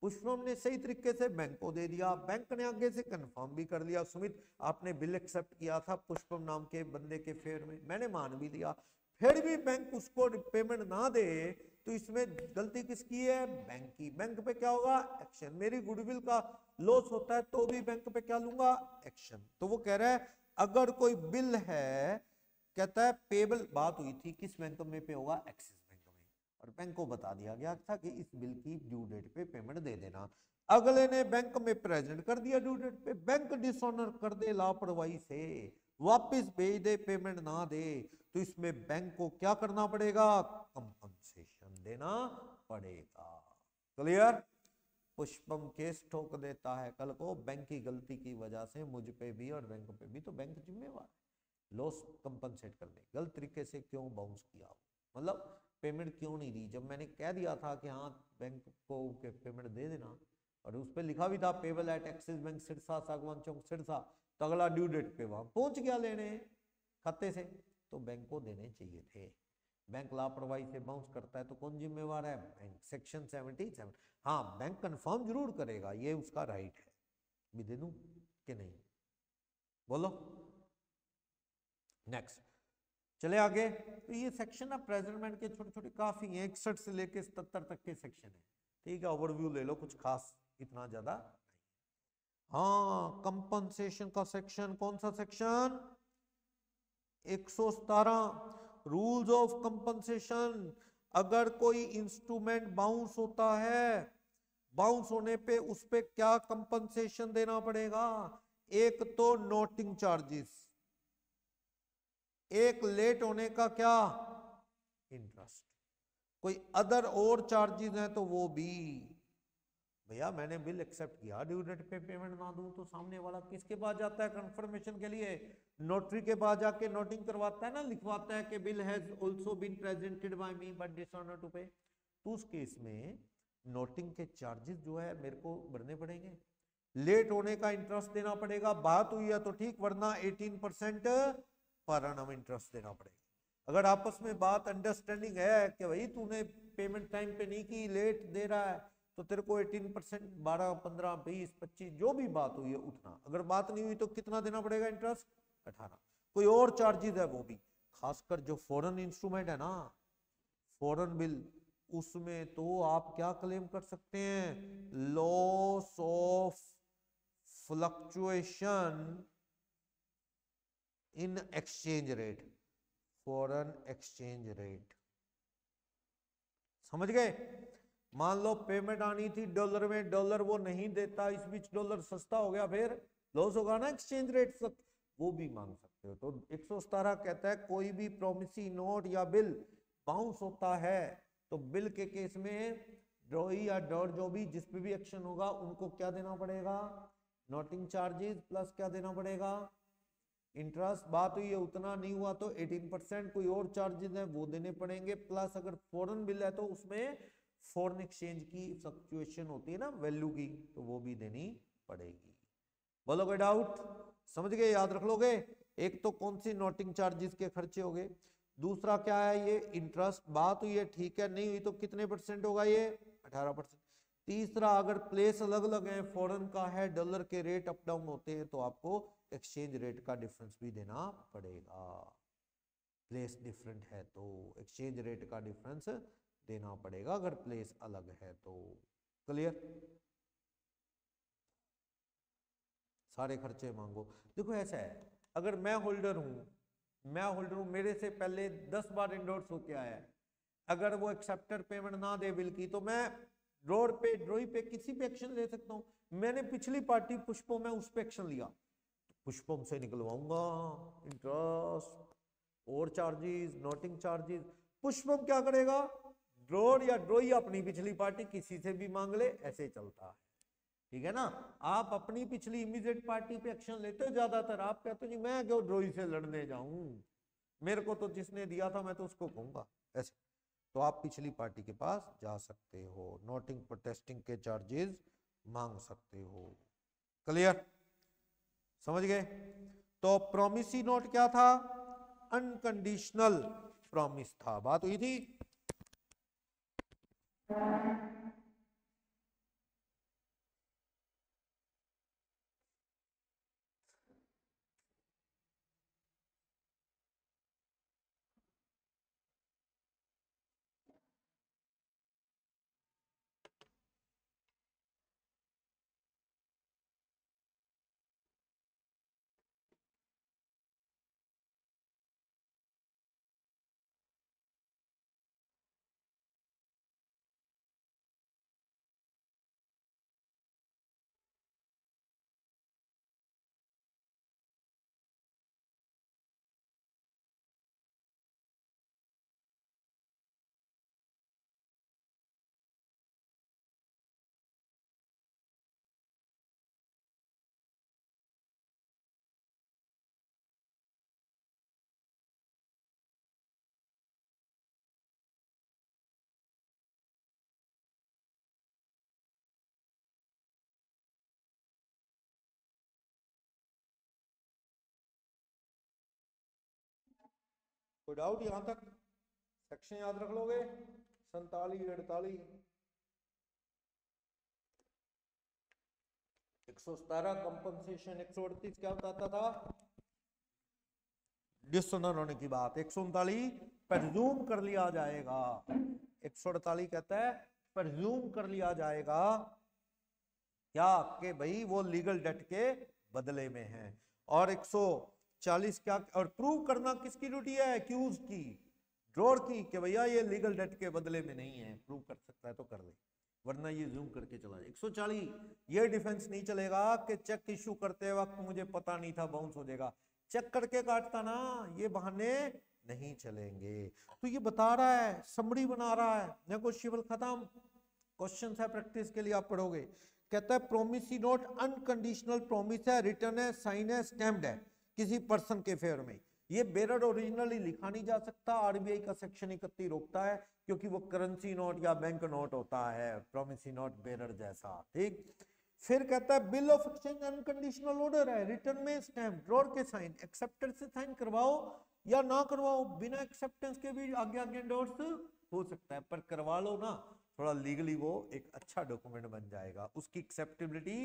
पुष्पम ने सही तरीके से बैंक को दे दिया, बैंक ने आगे से कंफर्म भी कर लिया, सुमित आपने बिल एक्सेप्ट किया था पुष्पम नाम के बंदे के फेवर में, मैंने मान भी लिया। फिर भी बैंक उसको पेमेंट ना दे तो इसमें गलती किसकी है? बैंक की। बैंक पे क्या होगा? एक्शन। मेरी गुडविल का लॉस होता है तो भी बैंक पे क्या लूंगा? एक्शन। तो वो कह रहा है अगर कोई बिल है, कहता है पेबल, बात हुई थी किस बैंक में पे होगा? एक्सिस बैंक में, और बैंक को बता दिया गया था कि इस बिल की ड्यू डेट पे पेमेंट दे देना। अगले ने बैंक में प्रेजेंट कर दिया ड्यू डेट पे, बैंक डिसऑनर कर दे लापरवाही से, वापस भेज दे, पेमेंट ना दे, तो इसमें बैंक को क्या करना पड़ेगा? कंपनसेशन देना पड़ेगा। क्लियर? पुष्पम केस ठोक देता है कल को बैंक की गलती की वजह से मुझ पे भी और बैंक पे भी, तो बैंक जिम्मेवार, लॉस कंपनसेट कर दे। गलत तरीके से क्यों बाउंस किया, मतलब पेमेंट क्यों नहीं दी, जब मैंने कह दिया था कि हाँ बैंक को पेमेंट दे देना, और उस पर लिखा भी था payable eight axis bank Sirsa सागवान चौक सिरसा, तो अगला ड्यू डेट पे वहां पहुंच गया लेने खाते से, तो बैंक को देने चाहिए थे। बैंक लापरवाही से बाउंस करता है तो कौन जिम्मेवार है? बैंक। सेक्शन 77। हाँ, बैंक कंफर्म जरूर करेगा, ये उसका राइट है। भी दे दूं कि नहीं, बोलो। नेक्स्ट चले आगे। तो ये सेक्शन ना प्रेजेंटमेंट के छोटे छोटे काफी हैं, 61 से लेके 77 तक के सेक्शन है, ठीक है, ओवरव्यू ले लो, कुछ खास इतना ज्यादा। हाँ, कंपनसेशन का सेक्शन, कौन सा सेक्शन? 117, rules of compensation. अगर कोई इंस्ट्रूमेंट बाउंस होता है, बाउंस होने पे उस पे क्या कंपनसेशन देना पड़ेगा? एक तो नोटिंग चार्जेस, एक लेट होने का क्या? इंटरेस्ट। कोई अदर और चार्जेस हैं तो वो भी। भैया मैंने बिल एक्सेप्ट किया, ड्यू डेट पे पेमेंट ना दूं तो सामने वाला किसके पास जाता है कंफर्मेशन के लिए? नोटरी के पास जाके नोटिंग करवाता है ना, लिखवाता है कि bill has also been presented by me but dishonour to pay. तो उस केस में नोटिंग के चार्जेस जो है मेरे को भरने पड़ेंगे, लेट होने का इंटरेस्ट देना पड़ेगा, बात हुई है तो ठीक, वरना 18% पर एनम इंटरेस्ट देना पड़ेगा। अगर आपस में बात अंडरस्टैंडिंग है कि भाई तूने पेमेंट टाइम पे नहीं की, लेट दे रहा है, तो तेरे को 18%, 12, 15, 20, 25 जो भी बात हुई है उतना। अगर बात नहीं हुई तो कितना देना पड़ेगा इंटरेस्ट? 18। कोई और चार्जेस है वो भी, खासकर जो फॉरेन इंस्ट्रूमेंट है ना, फॉरेन बिल, उसमें तो आप क्या क्लेम कर सकते हैं? Loss of fluctuation in exchange rate, foreign exchange rate. समझ गए? मान लो पेमेंट आनी थी डॉलर में, डॉलर वो नहीं देता, इस बीच डॉलर सस्ता हो गया, फिर लॉस होगा ना एक्सचेंज रेट, वो भी मांग सकते हो। तो 117 कहता है कोई भी प्रोमिसी नोट या बिल बाउंस होता है तो बिल के केस में ड्रॉई या डॉर जो भी जिस पे भी एक्शन होगा उनको क्या देना पड़ेगा? नोटिंग चार्जेस प्लस क्या देना पड़ेगा? इंटरेस्ट। बात हुई है उतना नहीं हुआ तो 18%, कोई और चार्जेस है वो देने पड़ेंगे, प्लस अगर फॉरेन बिल है तो उसमें फॉरेन एक्सचेंज की फ्लक्चुएशन होती है ना वैल्यू की, तो वो भी देनी पड़ेगी। बोलो कोई डाउट? समझ गए, याद रख लोगे। एक तो कौन सी नोटिंग चार्जेस के खर्चे हो गए, दूसरा क्या है ये इंटरेस्ट, बात हुई है ठीक है, नहीं हुई तो कितने परसेंट होगा ये 18%। तीसरा अगर प्लेस अलग अलग है, फॉरेन का है, डॉलर के रेट अप डाउन होते हैं तो आपको एक्सचेंज रेट का डिफरेंस भी देना पड़ेगा। प्लेस डिफरेंट है तो एक्सचेंज रेट का डिफरेंस देना पड़ेगा अगर प्लेस अलग है तो। क्लियर? सारे खर्चे मांगो। देखो ऐसा है, अगर मैं होल्डर हूं, मेरे से पहले 10 बार इंडोर्स होके आया है, अगर वो एक्सेप्टर पेमेंट ना दे बिल की तो मैं ड्रॉई पे किसी पे एक्शन ले सकता हूं। मैंने पिछली पार्टी पुष्पम में उस पे एक्शन लिया, तो पुष्पम से निकलवाऊंगा इंटरेस्ट और चार्जेस, नोटिंग चार्जेस। पुष्पम क्या करेगा, ड्रोर या ड्रोई अपनी पिछली पार्टी किसी से भी मांग ले, ऐसे चलता है। ठीक है ना? आप अपनी पिछली इमीडिएट पार्टी पे एक्शन लेते हो ज्यादातर, आप कहते हो जी मैं क्यों ड्रोई से लड़ने जाऊं, मेरे को तो जिसने दिया था मैं तो उसको कहूंगा, ऐसे। तो आप पिछली पार्टी के पास जा सकते हो, नोटिंग प्रोटेस्टिंग के चार्जेस मांग सकते हो। क्लियर? समझ गए? तो प्रोमिसी नोट क्या था? अनकंडीशनल प्रॉमिस था, बात हुई थी। कोई डाउट यहां तक? सेक्शन याद रख लोगे 47 48 117 कंपनसेशन। 138 क्या बताता था? डिसऑनर होने की बात। 139 प्रेज्यूम कर लिया जाएगा। 148 कहता है प्रेज्यूम कर लिया जाएगा क्या कि भाई वो लीगल डेट के बदले में है। और 140 क्या, और प्रूव करना किसकी ड्यूटी है? एक्यूज की, ड्रॉर की, कि भैया ये लीगल डेट के बदले में नहीं है। प्रूव कर सकता है तो कर ले, वरना ये जूम करके चला जाए। 140 ये डिफेंस नहीं चलेगा कि चेक इश्यू करते वक्त मुझे पता नहीं था, बाउंस हो जाएगा। चेक करके काटता ना, ये बहाने नहीं चलेंगे। तो ये बता रहा है, समरी बना रहा है, नेगोशिएबल खत्म। क्वेश्चन है प्रैक्टिस के लिए, आप पढ़ोगे। कहता है प्रोमिसी नोट अनकंडीशनल प्रोमिस है, रिटर्न है, साइन है, स्टैम्प्ड है किसी पर्सन के फेवर में। ये बेरर ओरिजिनली लिखा नहीं जा सकता, आरबीआई का सेक्शन 31 रोकता है, क्योंकि वो करेंसी नोट या बैंक नोट होता है, प्रोमिसी नोट बेरर जैसा। ठीक। फिर कहता है bill of exchange unconditional order है, रिटर्न में स्टैम्प, ड्रॉर के साइन, एक्सेप्टेंस से साइन करवाओ या ना करवाओ, बिना एक्सेप्टेंस के भी आगे आगे एंडोर्स हो सकता है, पर करवा लो ना, थोड़ा लीगली वो एक अच्छा डॉक्यूमेंट बन जाएगा, उसकी एक्सेप्टेबिलिटी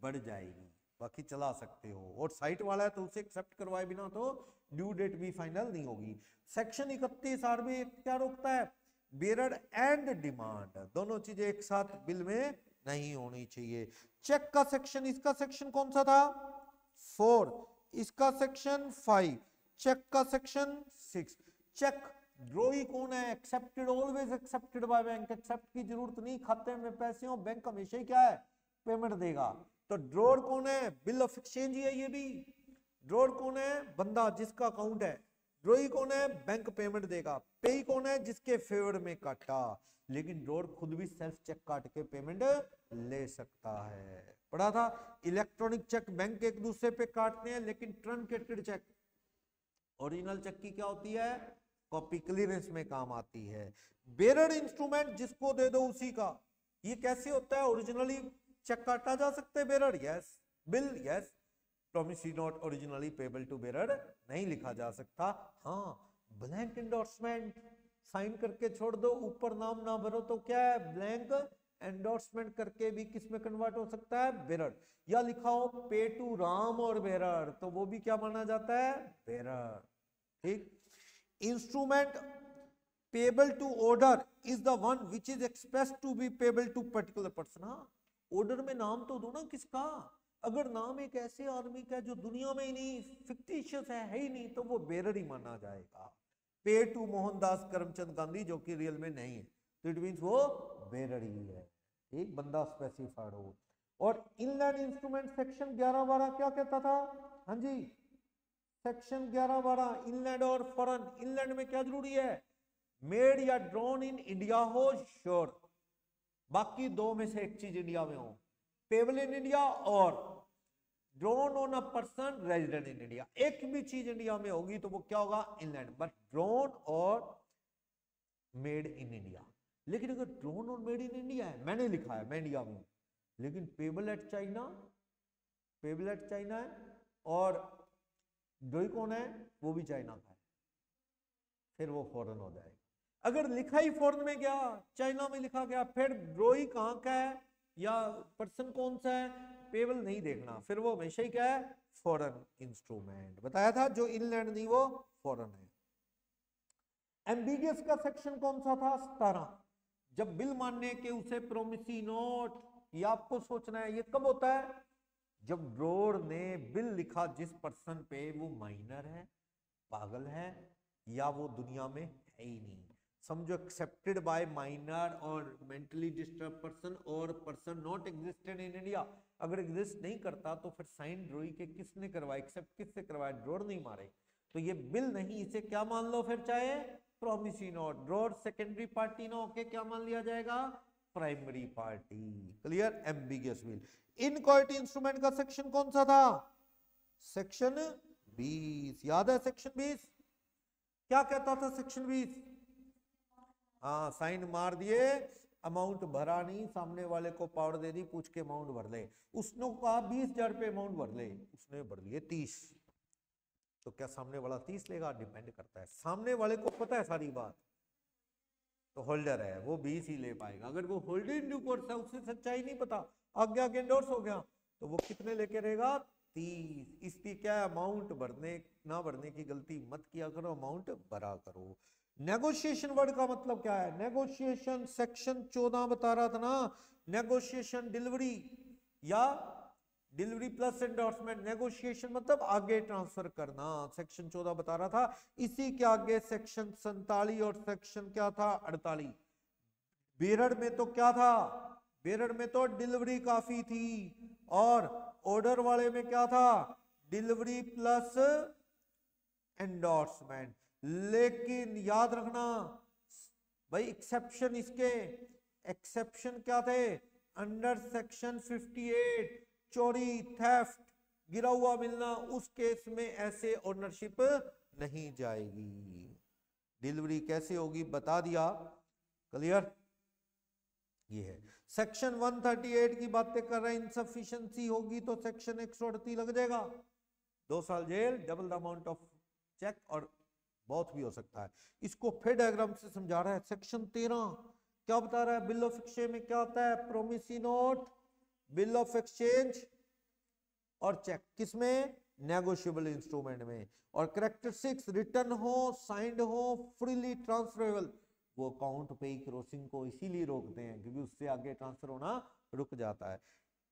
बढ़ जाएगी। बाकी चला सकते हो, और साइट वाला है तो उसे एक्सेप्ट करवाए बिना तो ड्यू डेट भी फाइनल नहीं होगी। सेक्शन 31 आरबीआई क्या रोकता है? बेरर एंड डिमांड, दोनों चीजें एक साथ बिल में नहीं होनी चाहिए। चेक का सेक्शन, इसका सेक्शन कौन सा था? 4, इसका सेक्शन 5, चेक का सेक्शन 6। चेक ड्रॉई कौन है? Accepted, always accepted by bank, accept की जरूरत नहीं, खाते में पैसे हो, बैंक हमेशा ही क्या है? पेमेंट देगा। तो ड्रॉर कौन है? बिल ऑफ एक्सचेंज है ये भी। ड्रॉर कौन है? बंदा जिसका अकाउंट है। ड्रॉई कौन है? बैंक पेमेंट देगा। पेई कौन है? जिसके फेवर में काटा। लेकिन ड्रॉर खुद भी सेल्फ चेक काट के पेमेंट ले सकता है, पढ़ा था। इलेक्ट्रॉनिक चेक बैंक एक दूसरे पे काटते हैं, लेकिन ट्रंकेटेड चेक, ओरिजिनल चेक की क्या होती है? कॉपी क्लियरेंस में काम आती है। बेरर इंस्ट्रूमेंट जिसको दे दो उसी का। ये कैसे होता है? ओरिजिनली चेक काटा जा सकता है bearer, yes. Bill, yes. Promissory note originally payable to bearer नहीं लिखा जा सकता। हाँ, ब्लैंक एंडोर्समेंट साइन करके छोड़ दो, ऊपर नाम ना भरो तो क्या है? ब्लैंक एंडोर्समेंट करके भी किस में कन्वर्ट हो सकता है? बेरर। या लिखाओ पे टू राम और बेरर, तो वो भी क्या माना जाता है? बेरर। ठीक। Instrument payable to order is the one which is express to be payable to particular person. हाँ, ऑर्डर में नाम तो दो ना किसका। अगर नाम एक ऐसे आदमी का जो दुनिया में ही नहीं, फिक्टिशियस है ही नहीं, तो वो बेरर ही माना जाएगा। पे टू मोहनदास करमचंद गांधी, जो कि रियल में नहीं है, तो इट मींस वो बेरर ही है। एक बंदा स्पेसिफाइड हो। और इनलैंड इंस्ट्रूमेंट सेक्शन 11-12 क्या कहता था? हाँ जी, सेक्शन 11-12 इनलैंड और फॉरेन। इनलैंड में क्या जरूरी है? मेड या ड्रॉन इन इंडिया हो, श्योर। बाकी दो में से एक चीज इंडिया में हो, पेबल इन इंडिया और drone on a person resident in India. एक भी चीज इंडिया में होगी तो वो क्या होगा? इनलैंड। बट ड्रोन और मेड इन इंडिया। लेकिन अगर ड्रोन और मेड इन इंडिया है, मैंने लिखा है मैं इंडिया में, लेकिन payable eight China, payable eight China है और ड्रोई कौन है? वो भी चाइना का है, फिर वो फॉरेन हो जाएगा। अगर लिखा ही फॉरेन में गया, चाइना में लिखा गया, फिर ड्रोई कहाँ का है या पर्सन कौन सा है, पेबल नहीं देखना, फिर वो हमेशा ही क्या है? Foreign instrument. बताया था जो इनलैंड नहीं वो फॉरेन है। एम्बिगियस का सेक्शन कौन सा था? 17। जब बिल मानने के उसे प्रोमिसी नोट, ये आपको सोचना है ये कब होता है? जब ड्रोर ने बिल लिखा जिस पर्सन पे, वो माइनर है, पागल है, या वो दुनिया में है ही नहीं। समझो एक्सेप्टेड बाय माइनर और मेंटली डिस्टर्ब पर्सन और person not existed in India. अगर एग्जिस्ट नहीं करता तो फिर साइन ड्रोई के किसने करवाया? एक्सेप्ट किससे करवाया? ड्रोर नहीं मारे, तो ये बिल नहीं, इसे क्या मान लो फिर? चाहे promissory note. Drawer secondary party ना होके क्या मान लिया जाएगा? Primary party. Clear? Ambiguous bill. Inchoate instrument का सेक्शन कौन सा था? सेक्शन 20। याद है सेक्शन 20 क्या कहता था? सेक्शन 20, हाँ, साइन मार दिए, अमाउंट भरा नहीं, सामने वाले को पावर दे दी, पूछ के अमाउंट भर ले। उसने कहा 20,000 पे अमाउंट भर ले, उसने भर लिए 30, तो क्या सामने वाला 30 लेगा? डिपेंड करता है, सामने वाले को पता है सारी बात, तो होल्डर है वो 20 ही ले पाएगा। अगर वो होल्डर इन ड्यू कोर्स है, उसे सच्चाई नहीं पता, आगे आगे एंडोर्स हो गया, तो वो कितने लेके रहेगा? 30। इसकी क्या है? अमाउंट भरने ना भरने की गलती मत किया करो, अमाउंट भरा करो। नेगोशिएशन वर्ड का मतलब क्या है? नेगोशिएशन सेक्शन 14 बता रहा था ना, नेगोशिएशन डिलीवरी या डिलीवरी प्लस एंडोर्समेंट। नेगोशिएशन मतलब आगे ट्रांसफर करना, सेक्शन 14 बता रहा था। इसी के आगे सेक्शन 47 और सेक्शन क्या था? 48। बेरर में तो क्या था? बेरर में तो डिलीवरी काफी थी, और ऑर्डर वाले में क्या था? Delivery plus endorsement. लेकिन याद रखना भाई, एक्सेप्शन इसके, एक्सेप्शन क्या थे? अंडर सेक्शन 58 चोरी, थेफ्ट, गिरा हुआ मिलना, उस केस में ऐसे ओनरशिप नहीं जाएगी। डिलीवरी कैसे होगी बता दिया। क्लियर? ये है सेक्शन 138 की बातें कर रहे हैं। इनसफिशिएंसी होगी तो सेक्शन 138 लग जाएगा, 2 साल जेल, double the amount of cheque, और बहुत भी हो सकता है। इसको फिर डायग्राम से समझा रहा है। सेक्शन 13 क्या बता रहा है? बिल ऑफ एक्सचेंज में क्या होता है? Promisee note, bill of exchange और चेक, किसमें? नेगोशिएबल इंस्ट्रूमेंट में। और कैरेक्टरिस्टिक्स रिटर्न हो, साइंड हो, फ्रीली ट्रांसफरेबल। वो अकाउंट पे ही क्रॉसिंग को इसीलिए रोकते हैं क्योंकि उससे आगे ट्रांसफर होना रुक जाता है।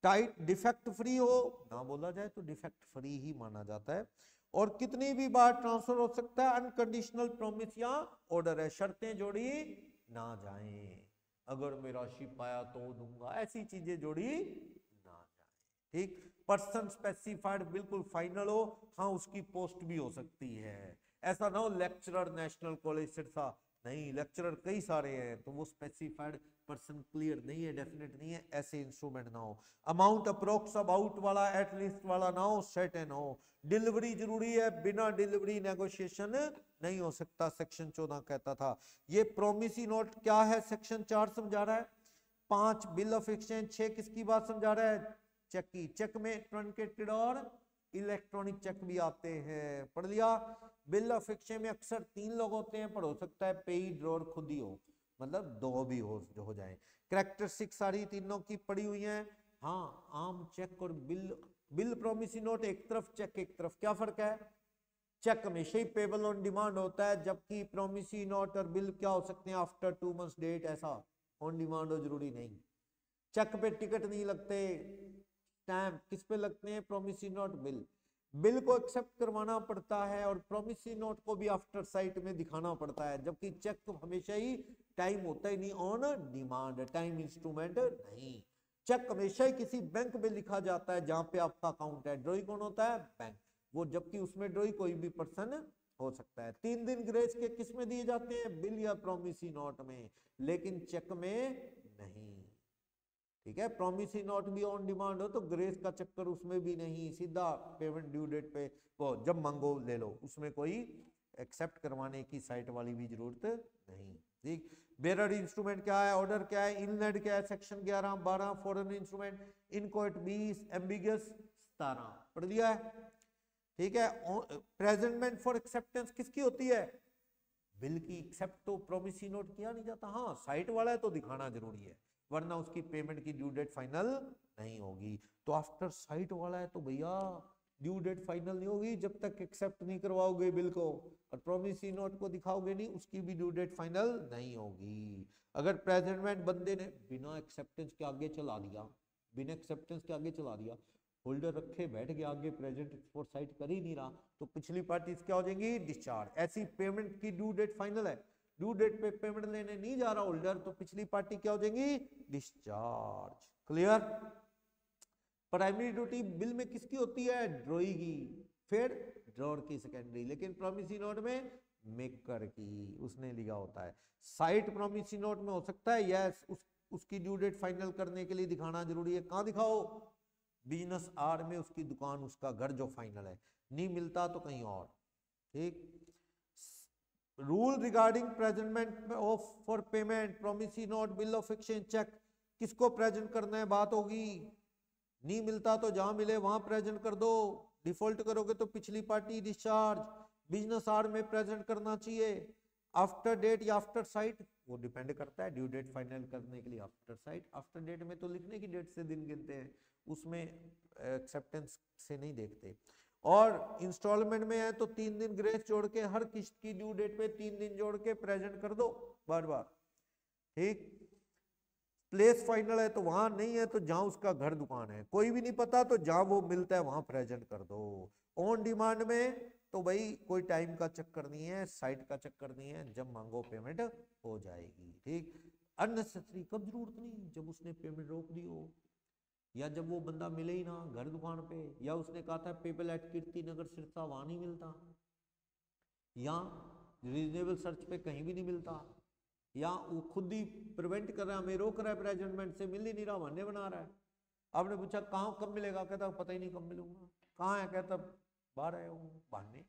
टाइट डिफेक्ट फ्री हो ना बोला जाए तो डिफेक्ट फ्री ही माना जाता है, और कितनी भी बार ट्रांसफर हो सकता है। अनकंडीशनल प्रॉमिस या ऑर्डर है, शर्तें जोड़ी ना जाएं, अगर मैं राशि पाया तो दूंगा, ऐसी चीजें जोड़ी ना जाए। ठीक? पर्सन स्पेसिफाइड बिल्कुल फाइनल हो, हाँ उसकी पोस्ट भी हो सकती है। ऐसा ना हो लेक्चरर नेशनल कॉलेज सिरसा, नहीं, लेक्चरर कई सारे हैं, तो वो स्पेसिफाइड 100% क्लियर नहीं है, डेफिनेट नहीं है, ऐसे इंस्ट्रूमेंट ना हो। अमाउंट अप्रोक्स अबाउट वाला, एटलीस्ट वाला ना हो, सर्टेन हो। डिलीवरी जरूरी है, बिना डिलीवरी नेगोशिएशन नहीं हो सकता, सेक्शन 14 कहता था। ये प्रोमिसी नोट क्या है, सेक्शन 4 समझा रहा है। 5 बिल ऑफ एक्सचेंज, 6 किसकी बात समझा रहा है, चेक की। चेक में ट्रंकेटेड और इलेक्ट्रॉनिक चेक भी आते हैं, पढ़ लिया। बिल ऑफ एक्सचेंज में अक्सर 3 लोग होते हैं, पर हो सकता है पेड और खुद ही हो, मतलब 2 भी हो जाए। कैरेक्टरिस्टिक सारी तीनों की पड़ी हुई हैं। हाँ, आम चेक और बिल प्रोमिसी नोट एक तरफ, चेक एक तरफ, क्या फर्क है? चेक हमेशा ही पेबल ऑन डिमांड होता है, जबकि प्रोमिसी नोट और बिल क्या हो सकते हैं, आफ्टर 2 मंथ्स डेट, ऐसा ऑन डिमांड हो जरूरी नहीं। चेक पे टिकट नहीं लगते, स्टैम्प किस पे लगते हैं, प्रोमिसी नोट, बिल को एक्सेप्ट करवाना पड़ता है, और प्रोमिसी नोट को भी आफ्टर साइट में दिखाना पड़ता है, जबकि चेक हमेशा ही टाइम होता ही नहीं, ऑन डिमांड, टाइम इंस्ट्रूमेंट नहीं। चेक हमेशा ही किसी बैंक में लिखा जाता है जहां पे आपका अकाउंट है, ड्रॉई कौन होता है, बैंक, वो, जबकि उसमें ड्रॉई कोई भी पर्सन हो सकता है। 3 दिन ग्रेस के किस में दिए जाते हैं, बिल या प्रोमिसी नोट में, लेकिन चेक में नहीं। ठीक है, प्रोमिसी नोट भी ऑन डिमांड हो तो ग्रेस का चक्कर उसमें भी नहीं, सीधा पेमेंट ड्यू डेट पे, वो जब मांगो ले लो, उसमें कोई एक्सेप्ट करवाने की साइट वाली भी जरूरत नहीं। ठीक, बेरर इंस्ट्रूमेंट क्या है, ऑर्डर क्या है, इनलेट क्या है, सेक्शन 11, 12, फॉरेन इंस्ट्रूमेंट, इनकोट 20, एम्बिगस 17, पढ़ लिया है। ठीक है, प्रेजेंटमेंट फॉर एक्सेप्टेंस किसकी होती है, बिल की। एक्सेप्ट तो प्रोमिसी नोट किया नहीं जाता, हाँ साइट वाला है तो दिखाना जरूरी है, वरना उसकी पेमेंट की ड्यू डेट फाइनल नहीं होगी। तो आफ्टर साइट वाला है तो भैया ड्यू डेट फाइनल नहीं होगी जब तक एक्सेप्ट नहीं करवाओगे बिल को, और प्रोमिसी नोट को दिखाओगे नहीं, उसकी भी ड्यू डेट फाइनल नहीं होगी। अगर प्रेजेंटमेंट बंदे ने बिना एक्सेप्टेंस के आगे चला दिया, बिना एक्सेप्टेंस के आगे चला दिया, होल्डर रखे बैठ गया, आगे प्रेजेंट एक्सपोर्ट साइट कर ही नहीं रहा, तो पिछली पार्टी क्या हो जाएंगी, डिस्चार्ज। ऐसी पेमेंट की ड्यू डेट फाइनल है, ड्यू डेट पे पेमेंट लेने नहीं जा रहा होल्डर, तो पिछली पार्टी क्या हो जाएगी, discharge. Clear? Primary duty bill में किसकी होती है, ड्रॉई की, फिर ड्रॉर की सेकेंडरी, लेकिन प्रोमिसी नोट में मेकर की, उसने लिया होता है। साइट प्रोमिसी नोट में हो सकता है, यस, उसकी ड्यू डेट फाइनल करने के लिए दिखाना जरूरी है, कहां दिखाओ, बिजनेस आर में, उसकी दुकान, उसका घर जो फाइनल है, नहीं मिलता तो कहीं और। ठीक, rule regarding presentment of for payment, promissory note, bill of exchange, cheque, किसको प्रेजेंट करना है, बात होगी। नहीं मिलता तो जहां मिले वहां प्रेजेंट कर दो, डिफॉल्ट करोगे तो पिछली पार्टी डिस्चार्ज। बिजनेस आर में प्रेजेंट करना चाहिए, आफ्टर डेट या आफ्टर साइट, वो डिपेंड करता है, ड्यू डेट फाइनल करने के लिए आफ्टर साइट, आफ्टर डेट में तो लिखने की डेट से दिन गिनते हैं, उसमें एक्सेप्टेंस से नहीं देखते। और इंस्टॉलमेंट में है तो 3 दिन ग्रेस जोड़ के, हर किस्त की ड्यू डेट पे 3 दिन जोड़ के प्रेजेंट कर दो बार बार। ठीक, प्लेस फाइनल है तो वहां नहीं है तो जहां उसका घर दुकान है, कोई भी नहीं पता तो जहां वो मिलता है वहां प्रेजेंट कर दो। ऑन डिमांड में तो भाई कोई टाइम का चक्कर नहीं है, साइट का चक्कर नहीं है, जब मांगो पेमेंट हो जाएगी। ठीक, अननेसेसरी कब जरूरत नहीं, जब उसने पेमेंट रोक दी हो, या जब वो बंदा मिले ही ना घर दुकान पे, या उसने कहा था पेपल एट कीर्ति नगर सिरसा, वहां नहीं मिलता, या रीजनेबल सर्च पे कहीं भी नहीं मिलता, या वो खुद ही प्रिवेंट कर रहा है, हमें रोक रहा है प्रेजेंटमेंट से, मिल ही नहीं रहा, बहाने बना रहा है। आपने पूछा कहाँ कब मिलेगा, कहता पता ही नहीं कब मिलूंगा, कहाँ है, कहता बाहर आया हूँ, बहाने।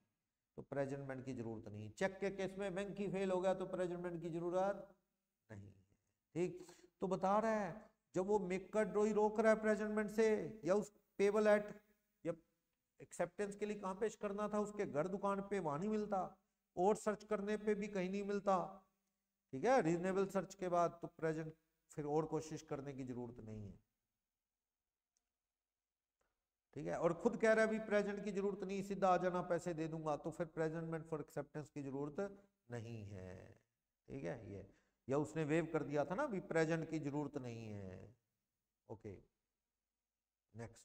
तो प्रेजेंटमेंट की जरूरत नहीं। चेक के केस में बैंक ही फेल हो गया तो प्रेजेंटमेंट की जरूरत नहीं है। ठीक, तो बता रहा है जब वो मेकर ड्रॉई रोक रहा है प्रेजेंटमेंट से, या उस पेबल एट, जब एक्सेप्टेंस के लिए कहाँ पेश करना था, उसके घर दुकान पे, वहां नहीं मिलता, और सर्च करने पे भी कहीं नहीं मिलता। ठीक है, रीजनेबल सर्च के बाद तो प्रेजेंट, फिर और कोशिश करने की जरूरत नहीं है। ठीक है, और खुद कह रहा है भी प्रेजेंट की जरूरत नहीं, सीधा आ जाना पैसे दे दूंगा, तो फिर प्रेजेंटमेंट फॉर एक्सेप्टेंस की जरूरत नहीं है। ठीक है, ये, या उसने वेव कर दिया था ना भी प्रेजेंट की जरूरत नहीं है। ओके, नेक्स्ट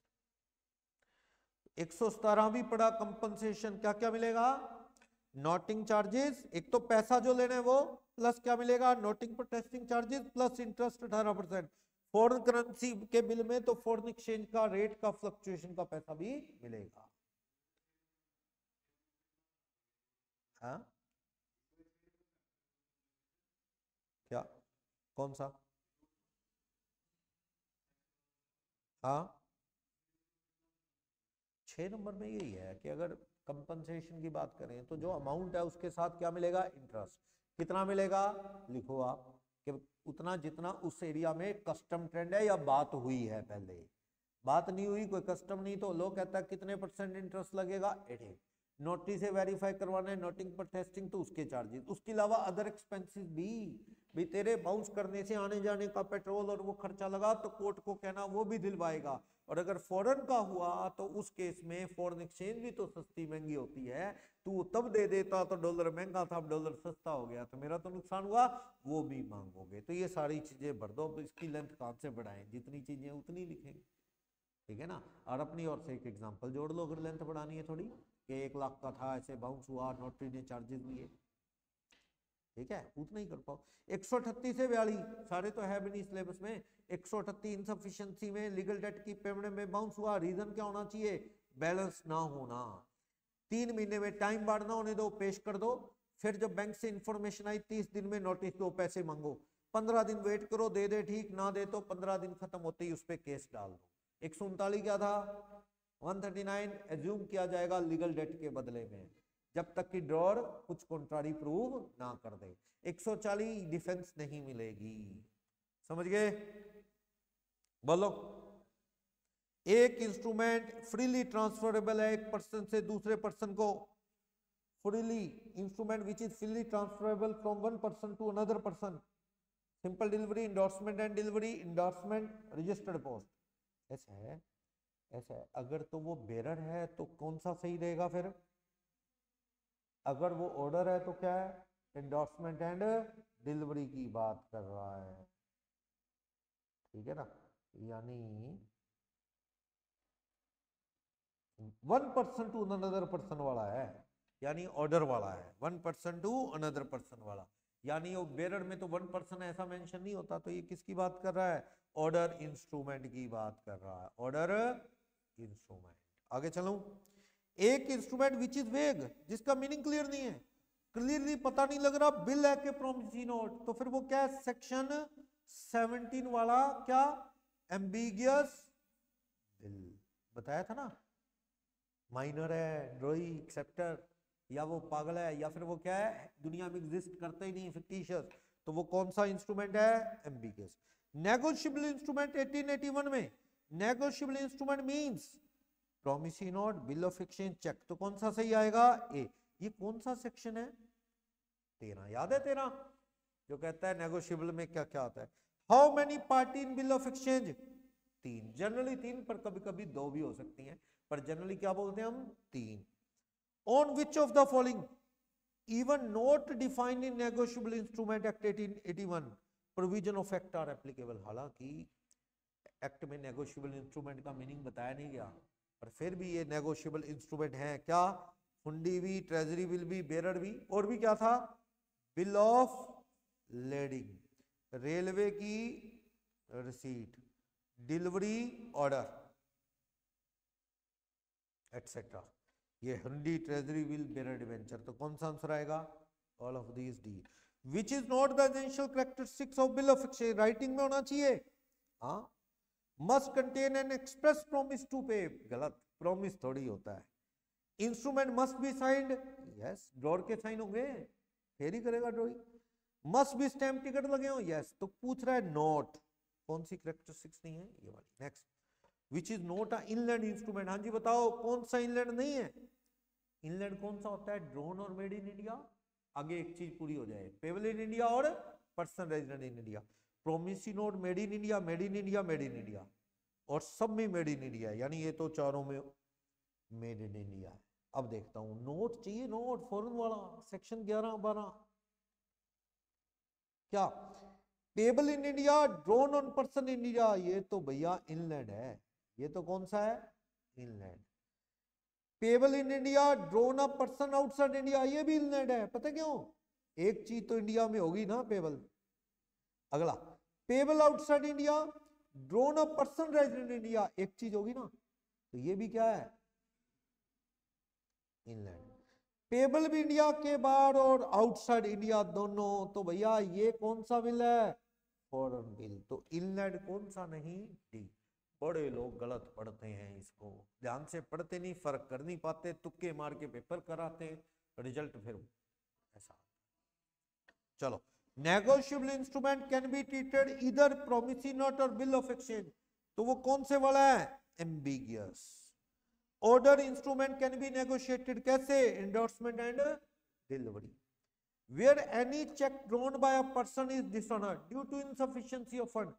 117 पड़ा कंपनसेशन, क्या क्या मिलेगा, नोटिंग चार्जेस, एक तो पैसा जो लेना है वो, प्लस क्या मिलेगा, noting protesting charges plus interest 18%। Foreign currency के बिल में तो फॉरेन एक्सचेंज का रेट का फ्लक्चुएशन का पैसा भी मिलेगा। हाँ, क्या, कौन सा, हाँ 6 नंबर में यही है कि अगर कंपनसेशन की बात करें तो जो अमाउंट है उसके साथ क्या मिलेगा, इंटरेस्ट। कितना मिलेगा, लिखो आप कि उतना जितना उस एरिया में कस्टम ट्रेंड है या बात हुई है। पहले बात नहीं हुई, कोई कस्टम नहीं, तो लोग कहता है कितने % इंटरेस्ट लगेगा, 80। नोटिस से वेरीफाई करवाना है, नोटिंग पर टेस्टिंग, तो उसके चार्जेस। उसके अलावा अदर एक्सपेंसेस भी तेरे बाउंस करने से आने जाने का पेट्रोल और वो खर्चा लगा तो कोर्ट को कहना वो भी दिलवाएगा। और अगर फॉरेन का हुआ तो उस केस में फॉरेन एक्सचेंज भी तो सस्ती महंगी होती है, तू तब दे देता तो डॉलर महंगा था, अब डॉलर सस्ता हो गया तो मेरा तो नुकसान हुआ, वो भी मांगोगे। तो ये सारी चीजें भर दो। इसकी लेंथ कहां से बढ़ाएं, जितनी चीजें उतनी लिखेंगे, ठीक है ना। और अपनी ओर से एक एग्जांपल जोड़ लो अगर लेंथ बढ़ानी है थोड़ी, कि 1 लाख का था, ऐसे बाउंस हुआ, नोटरी ने चार्जेस लिए, ठीक है, उतना ही कर पाओ। 138 से 42 सारे तो है भी नहीं सिलेबस में। 138 इनसफिशिएंसी में लीगल डेट की पेमेंट में बाउंस हुआ, रीजन क्या होना चाहिए, बैलेंस ना होना। 3 महीने में टाइम बढ़ना होने दो, पेश कर दो। फिर जब बैंक से इंफॉर्मेशन आई 30 दिन में नोटिस दो, पैसे मांगो, 15 दिन वेट करो, दे दे ठीक, ना दे तो 15 दिन खत्म होते ही उस पर केस डाल दो। 139 क्या था, 139 एज्यूम किया जाएगा लीगल डेट के बदले में जब तक कि ड्रॉर कुछ कॉन्ट्रारी प्रूव ना कर दे। 140 डिफेंस नहीं मिलेगी, समझ गए, बोलो। एक इंस्ट्रूमेंट फ्रीली ट्रांसफरेबल है एक पर्सन से दूसरे पर्सन को, freely instrument which is freely transferable from one person to another person. Simple delivery, endorsement and delivery, endorsement registered post. ऐसा है, ऐसा है। अगर तो वो बेरर है तो कौन सा सही रहेगा फिर, अगर वो ऑर्डर है तो क्या है, एंडोर्समेंट एंड डिलीवरी की बात कर रहा है, ठीक है ना। यानी 1 पर्सन टू अनदर पर्सन वाला है, यानी ऑर्डर वाला है, 1 पर्सन टू अनदर पर्सन वाला। यानी वो बेरर में तो 1 पर्सन ऐसा मेंशन नहीं होता, तो ये किसकी बात कर रहा है, ऑर्डर इंस्ट्रूमेंट की बात कर रहा है, ऑर्डर इंस्ट्रूमेंट। आगे चलूं, एक इंस्ट्रूमेंट विच इज वेग, जिसका मीनिंग क्लियर नहीं है, क्लियरली पता नहीं लग रहा, बिल है के प्रोमिसरी नोट, तो फिर वो क्या है, सेक्शन 17 वाला क्या, एम्बिगियस बिल। बताया था ना, माइनर है, ड्रॉई, एक्सेप्टर, या वो पागल है, या फिर वो क्या है, दुनिया में एग्जिस्ट करते ही नहीं, फिक्टिशियस। तो वो कौन सा इंस्ट्रूमेंट है, एम्बिगियस। नेगोशिएबल इंस्ट्रूमेंट 1881 में, negotiable instrument means promissory note, bill of exchange, cheque. तो कौन सा सही आएगा, ए। ये कौन सा सेक्शन है, 13, याद है 13, जो कहता है नेगोशिएबल में क्या क्या आता है। How many party in bill of exchange, 3, generally 3, पर कभी कभी 2 भी हो सकती हैं, पर जनरली क्या बोलते हैं हम, 3। On which of the following even note defined in negotiable instrument act 1881 provision of act are applicable. हालांकि एक्ट में नेगोशिएबल इंस्ट्रूमेंट का मीनिंग बताया नहीं गया, पर फिर भी ये नेगोशिएबल इंस्ट्रूमेंट है क्या, हुंडी भी, ट्रेजरी बिल भी, बेरर भी, और भी क्या था, बिल ऑफ लेडिंग, रेलवे की रिसीट, डिलीवरी ऑर्डर, एटसेट्रा। ये हुंडी, ट्रेजरी बिल, बेरर डिवेंचर। तो कौन सा आंसर आएगा, all of these D. Which is not the essential characteristics of bill of exchange, writing में होना चाहिए, हाँ। Must contain an express promise to pay, गलत, प्रॉमिस थोड़ी होता है। Instrument must be signed, yes, drawer के साइन होंगे फिर ही करेगा drawing. Must be stamp ticket लगे हो, यस। तो पूछ रहा है नोट, कौन सी कैरेक्टरिस्टिक्स नहीं है, ये वाली। Next, which is not a inland instrument, हाँ जी बताओ कौन सा इनलैंड नहीं है। इनलैंड कौन सा होता है, ड्रोन और मेड इन इंडिया, आगे एक चीज पूरी हो जाए, पेबल इन इंडिया और person resident in India. Promissory note made in India, made in India, made in India, और सब में मेड इन इंडिया, यानी ये तो चारों में मेड इन इंडिया है। अब देखता हूं, नोट चाहिए, नोट फॉरेन वाला, सेक्शन 11-12 क्या, payable in India, drone on person in India, ये तो भैया इनलैंड है, ये तो कौन सा है, inland. Payable in India, drone of person outside India, ये भी इनलैंड है, पता क्यों, एक चीज तो इंडिया में होगी ना पेबल। अगला, payable outside India, drone of person resident India, एक चीज होगी ना, तो ये भी क्या है, इनलैंड। पेबल भी इंडिया के बाहर और आउटसाइड इंडिया दोनों, तो भैया ये कौन सा बिल है, फॉरेन बिल। तो इनलैंड कौन सा नहीं, डी। बड़े लोग गलत पढ़ते हैं इसको, ध्यान से पढ़ते नहीं, फर्क कर नहीं पाते, तुक्के मार के पेपर कराते, रिजल्ट फिर ऐसा। चलो, negotiable instrument can be treated इधर प्रोमिसरी नोट और बिल ऑफ एक्सचेंज, तो वो कौन से वाला है, ambiguous. Order instrument can be negotiated कैसे, endorsement and delivery. Where any check drawn by a person is dishonored due to insufficiency of fund,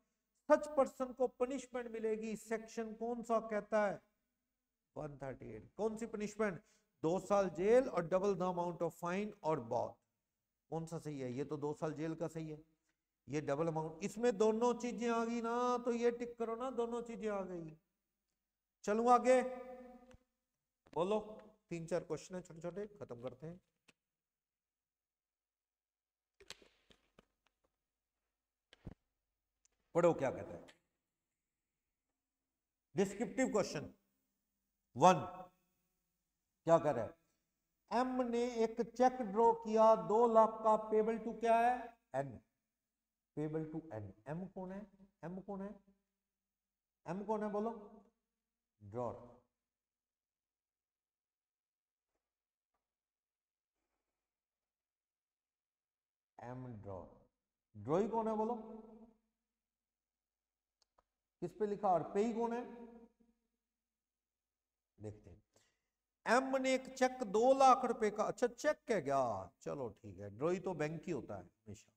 such person को पनिशमेंट मिलेगी। सेक्शन कौन सा कहता है, 138। कौन सी पनिशमेंट, 2 साल जेल और double the amount of fine और बॉथ। कौन सा सही है, ये तो 2 साल जेल का सही है, ये डबल अमाउंट, इसमें दोनों चीजें आ गई ना, तो ये टिक करो ना, दोनों चीजें आ गई। चलूं आगे, बोलो, 3-4 क्वेश्चन है छोटे छोटे, खत्म करते हैं। पढ़ो क्या कहता है, डिस्क्रिप्टिव क्वेश्चन 1 क्या कर रहा है, एम ने एक चेक ड्रॉ किया 2 लाख का, पेबल टू क्या है, N, payable to N. M कौन है, एम कौन है, एम कौन है बोलो, ड्रॉर। एम ड्रॉर, ड्रॉई कौन है बोलो, किस पे लिखा, और पेई कौन है, देखते हैं। एम ने एक चेक 2 लाख रुपए का, अच्छा चेक है क्या, चलो ठीक है, ड्रॉई तो बैंक ही होता है हमेशा,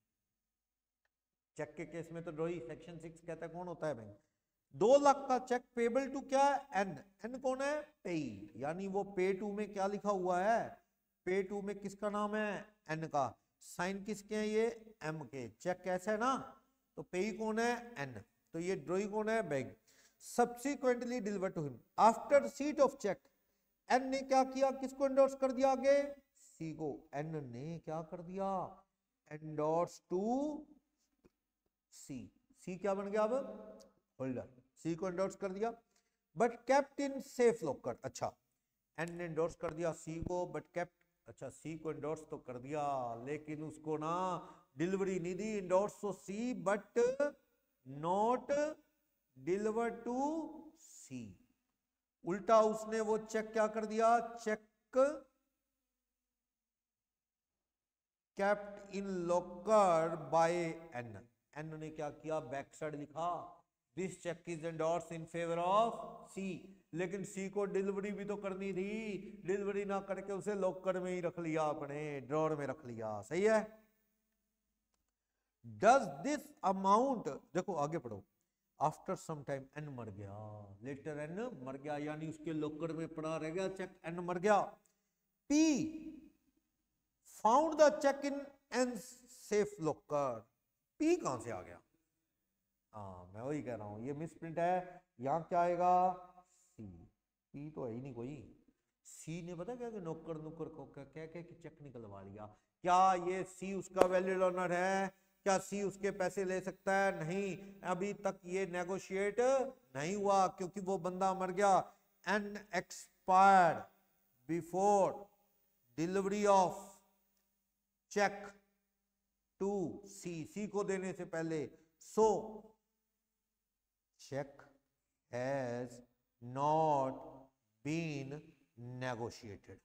चेक के केस में तो ड्रॉई सेक्शन 6 कहता है कौन होता है, बैंक। 2 लाख का चेक, पेबल टू क्या है, एन, एन कौन है, पेई, यानी वो पे टू में क्या लिखा हुआ है, पे टू में किसका नाम है, एन का, साइन किसके हैं ये, एम के, चेक कैसा है ना, तो पेई कौन है, एन, तो ये ड्रॉई कौन है, bank. Subsequently deliver to him after seat of cheque, N ने क्या किया, किसको एंडोर्स कर दिया आगे, सी को, एन ने क्या कर दिया, एंडोर्स टू सी, सी क्या बन गया अब, होल्डर, सी को एंडोर्स कर दिया, but kept in safe locker, अच्छा एन ने एंडोर्स कर दिया सी को, बट केप्ट, अच्छा सी को एंडोर्स तो कर दिया, लेकिन उसको ना डिलीवरी नहीं दी, एंडोर्स तो C but not deliver to C, उल्टा उसने वो चेक क्या कर दिया, cheque kept in locker by N, N ने क्या किया, बैक साइड लिखा, this cheque is endorse in favour of C, लेकिन सी को डिलीवरी भी तो करनी थी, डिलीवरी ना करके उसे लॉकर में ही रख लिया, अपने ड्रॉर में रख लिया, सही है। डज दिस अमाउंट, देखो आगे पढ़ो, आफ्टर सम टाइम एन मर गया, लेटर एन मर गया, यानी उसके लॉकर में पड़ा रह गया चेक, एन मर गया, P found the cheque in an safe locker, P कहां से आ गया, हाँ मैं वही कह रहा हूं, ये मिस प्रिंट है, यहां क्या आएगा, सी, पी तो है ही नहीं कोई, सी ने पता क्या कि नौकर नुकर को क्या क्या कि चेक निकलवा लिया, क्या ये सी उसका वैलिड ऑनर है, क्या सी उसके पैसे ले सकता है, नहीं, अभी तक ये नेगोशिएट नहीं हुआ, क्योंकि वो बंदा मर गया, and expired before delivery of cheque to C, C को देने से पहले, so check has not been negotiated,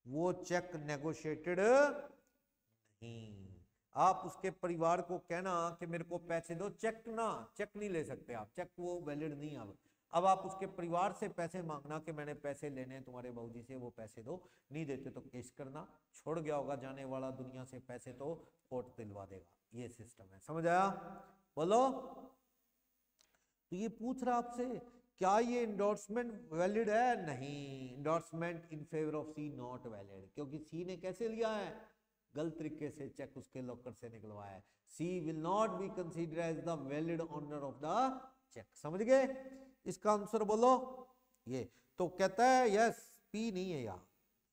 वो चेक नेगोशिएटेड नहीं। आप उसके परिवार को कहना कि मेरे को पैसे दो, चेक ना, चेक नहीं ले सकते आप, चेक वो वैलिड नहीं। अब आप उसके परिवार से पैसे मांगना कि मैंने पैसे लेने हैं तुम्हारे बाबूजी से, वो पैसे दो, नहीं देते तो केस करना, छोड़ गया होगा जाने वाला दुनिया से पैसे तो कोर्ट दिलवा देगा, ये सिस्टम है, समझ आया, बोलो। तो ये पूछ रहा आपसे, क्या ये इंडोर्समेंट वैलिड है, नहीं, endorsement in favour of C not valid, क्योंकि सी ने कैसे लिया है, गलत तरीके से चेक उसके लॉकर से निकलवाया है, C will not be considered as the valid owner of the cheque, समझ गए, इसका आंसर बोलो, ये तो कहता है यस, पी नहीं है,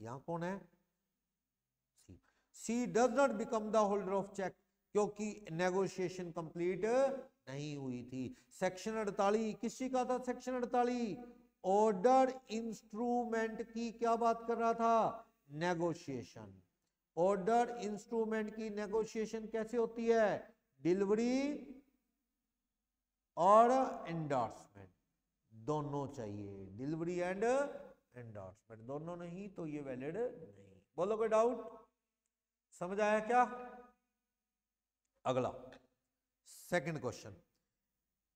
यहां कौन है, C, C does not become the holder of cheque, क्योंकि नेगोशिएशन कंप्लीट नहीं हुई थी। सेक्शन 48 किसी का था, सेक्शन 48 ऑर्डर इंस्ट्रूमेंट की क्या बात कर रहा था, नेगोशिएशन, ऑर्डर इंस्ट्रूमेंट की नेगोशिएशन कैसे होती है, डिलीवरी और एंडोर्समेंट, दोनों चाहिए, डिलीवरी एंड एंडोर्समेंट, दोनों नहीं तो ये वैलिड नहीं। बोलो कोई डाउट, समझ आया क्या? अगला सेकंड क्वेश्चन,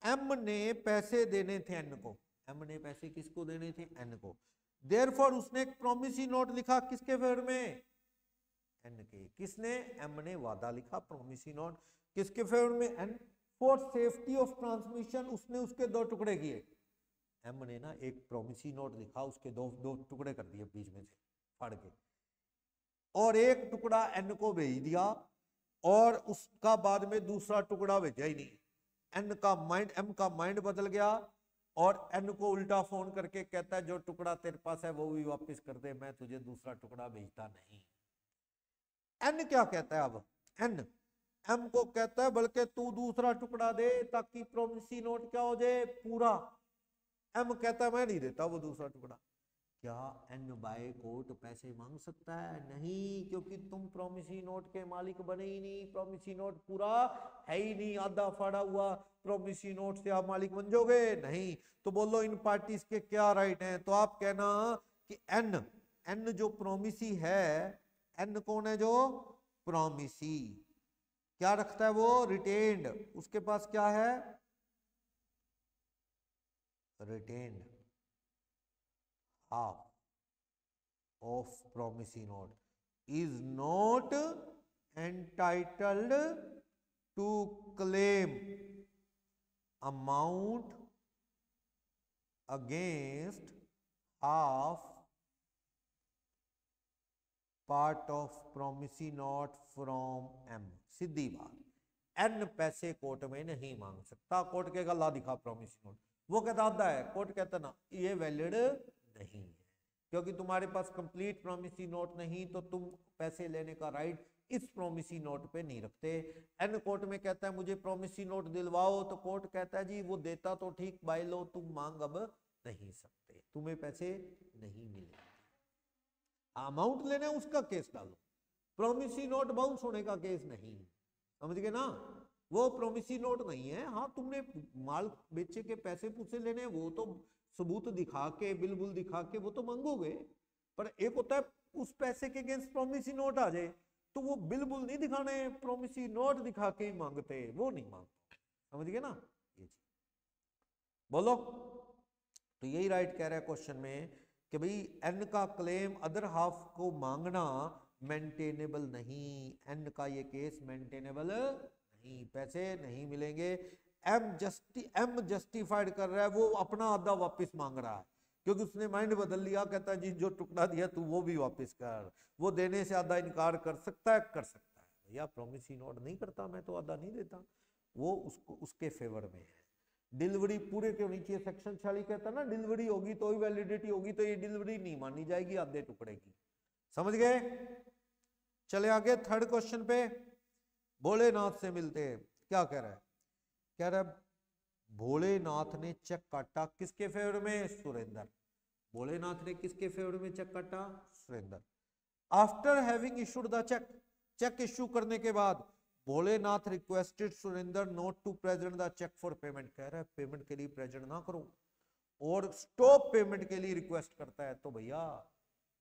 एम ने पैसे देने थे एन को, एम ने पैसे किसको देने थे? एन को। देयरफॉर उसने एक प्रॉमिसी नोट लिखा, किसके फेवर में? एन के। किसने? एम ने वादा लिखा, प्रॉमिसी नोट किसके फेवर में? N. For safety of transmission उसने उसके दो टुकड़े किए, एम ने ना एक प्रॉमिसी नोट लिखा, उसके दो दो टुकड़े कर दिए बीच में से फाड़ के, और एक टुकड़ा एन को भेज दिया, और उसका बाद में दूसरा टुकड़ा भेजा ही नहीं। एन का माइंड, एम का माइंड बदल गया, और एन को उल्टा फोन करके कहता है जो टुकड़ा तेरे पास है वो भी वापस कर दे, मैं तुझे दूसरा टुकड़ा भेजता नहीं। एन क्या कहता है अब? एन एम को कहता है बल्कि तू दूसरा टुकड़ा दे ताकि प्रॉमिसी नोट क्या हो जाए? पूरा। एम कहता है मैं नहीं देता वो दूसरा टुकड़ा। क्या एन बाय कोर्ट पैसे मांग सकता है? नहीं, क्योंकि तुम प्रॉमिसी नोट के मालिक बने ही नहीं, प्रॉमिसी नोट पूरा है ही नहीं, आधा फाड़ा हुआ प्रॉमिसी नोट से आप मालिक बन जाओगे? नहीं। तो बोलो इन पार्टीज के क्या राइट हैं? तो आप कहना कि एन, एन जो प्रॉमिसी है, एन कौन है जो प्रॉमिसी, क्या रखता है वो? रिटेन्ड। उसके पास क्या है? Retained half of promissory note, is not entitled to claim amount against half part of promissory note from M। सीधी बात, एन पैसे कोर्ट में नहीं मांग सकता। कोर्ट के गला दिखा प्रॉमिसरी नोट, वो कहता आधा है, कोर्ट कहता ना ये वैलिड नहीं है, क्योंकि तुम्हारे पास कंप्लीट प्रॉमिसरी नोट नहीं, तो तुम पैसे लेने का राइट इस प्रॉमिसरी नोट पे नहीं रखते। एन कोर्ट में कहता है मुझे प्रॉमिसरी नोट दिलवाओ, तो कोर्ट कहता है जी वो देता तो ठीक, बाय लो तुम मांग अब नहीं सकते, तुम्हें पैसे नहीं मिलेंगे। अमाउंट लेना है उसका केस डालो, प्रॉमिसरी नोट बाउंस होने का केस नहीं। समझ गए ना? वो प्रॉमिसरी नोट नहीं है। हाँ तुमने माल बेचे के पैसे पूसे लेने, वो तो सबूत दिखा के, बिल बुल दिखा के वो तो मांगोगे, पर एक होता है उस पैसे के अगेंस्ट प्रॉमिसरी नोट आ जाए, तो वो बिल बुल नहीं दिखाने, प्रॉमिसरी नोट दिखा के ही मांगते, वो नहीं मांगते। समझ गए ना? ये चीज बोलो। तो यही राइट कह रहा है क्वेश्चन में कि भाई एन का क्लेम अदर हाफ को मांगना मेंटेनेबल नहीं, एन का ये केस मेंटेनेबल नहीं, पैसे नहीं मिलेंगे। एम जस्टिफाइड कर रहा है, वो अपना आधा वापस मांग रहा है, क्योंकि उसने माइंड बदल लिया, कहता है जी जो टुकड़ा दिया तू वो भी वापस कर, वो देने से आधा इनकार कर सकता है? कर सकता है। भैया प्रॉमिसरी नोट नहीं करता मैं तो आधा नहीं देता, वो उसको उसके फेवर में है। डिलीवरी पूरे के होनी चाहिए, सेक्शन 46 कहता है ना डिलीवरी होगी तो ही वैलिडिटी होगी, तो ये डिलीवरी नहीं मानी जाएगी आधे टुकड़े की। समझ गए? चले आगे थर्ड क्वेश्चन पे। भोलेनाथ से मिलते हैं, क्या कह रहा है? कह रहा है भोलेनाथ ने चेक काटा, किसके फेवर में? सुरेंद्र। भोलेनाथ ने किसके फेवर में चेक काटा? Surendra. After having issued the cheque, cheque issue करने के बाद Bholenath requested Surendra not to present the cheque for payment, कह रहा है पेमेंट के लिए प्रेजेंट ना करो, और स्टॉप पेमेंट के लिए रिक्वेस्ट करता है। तो भैया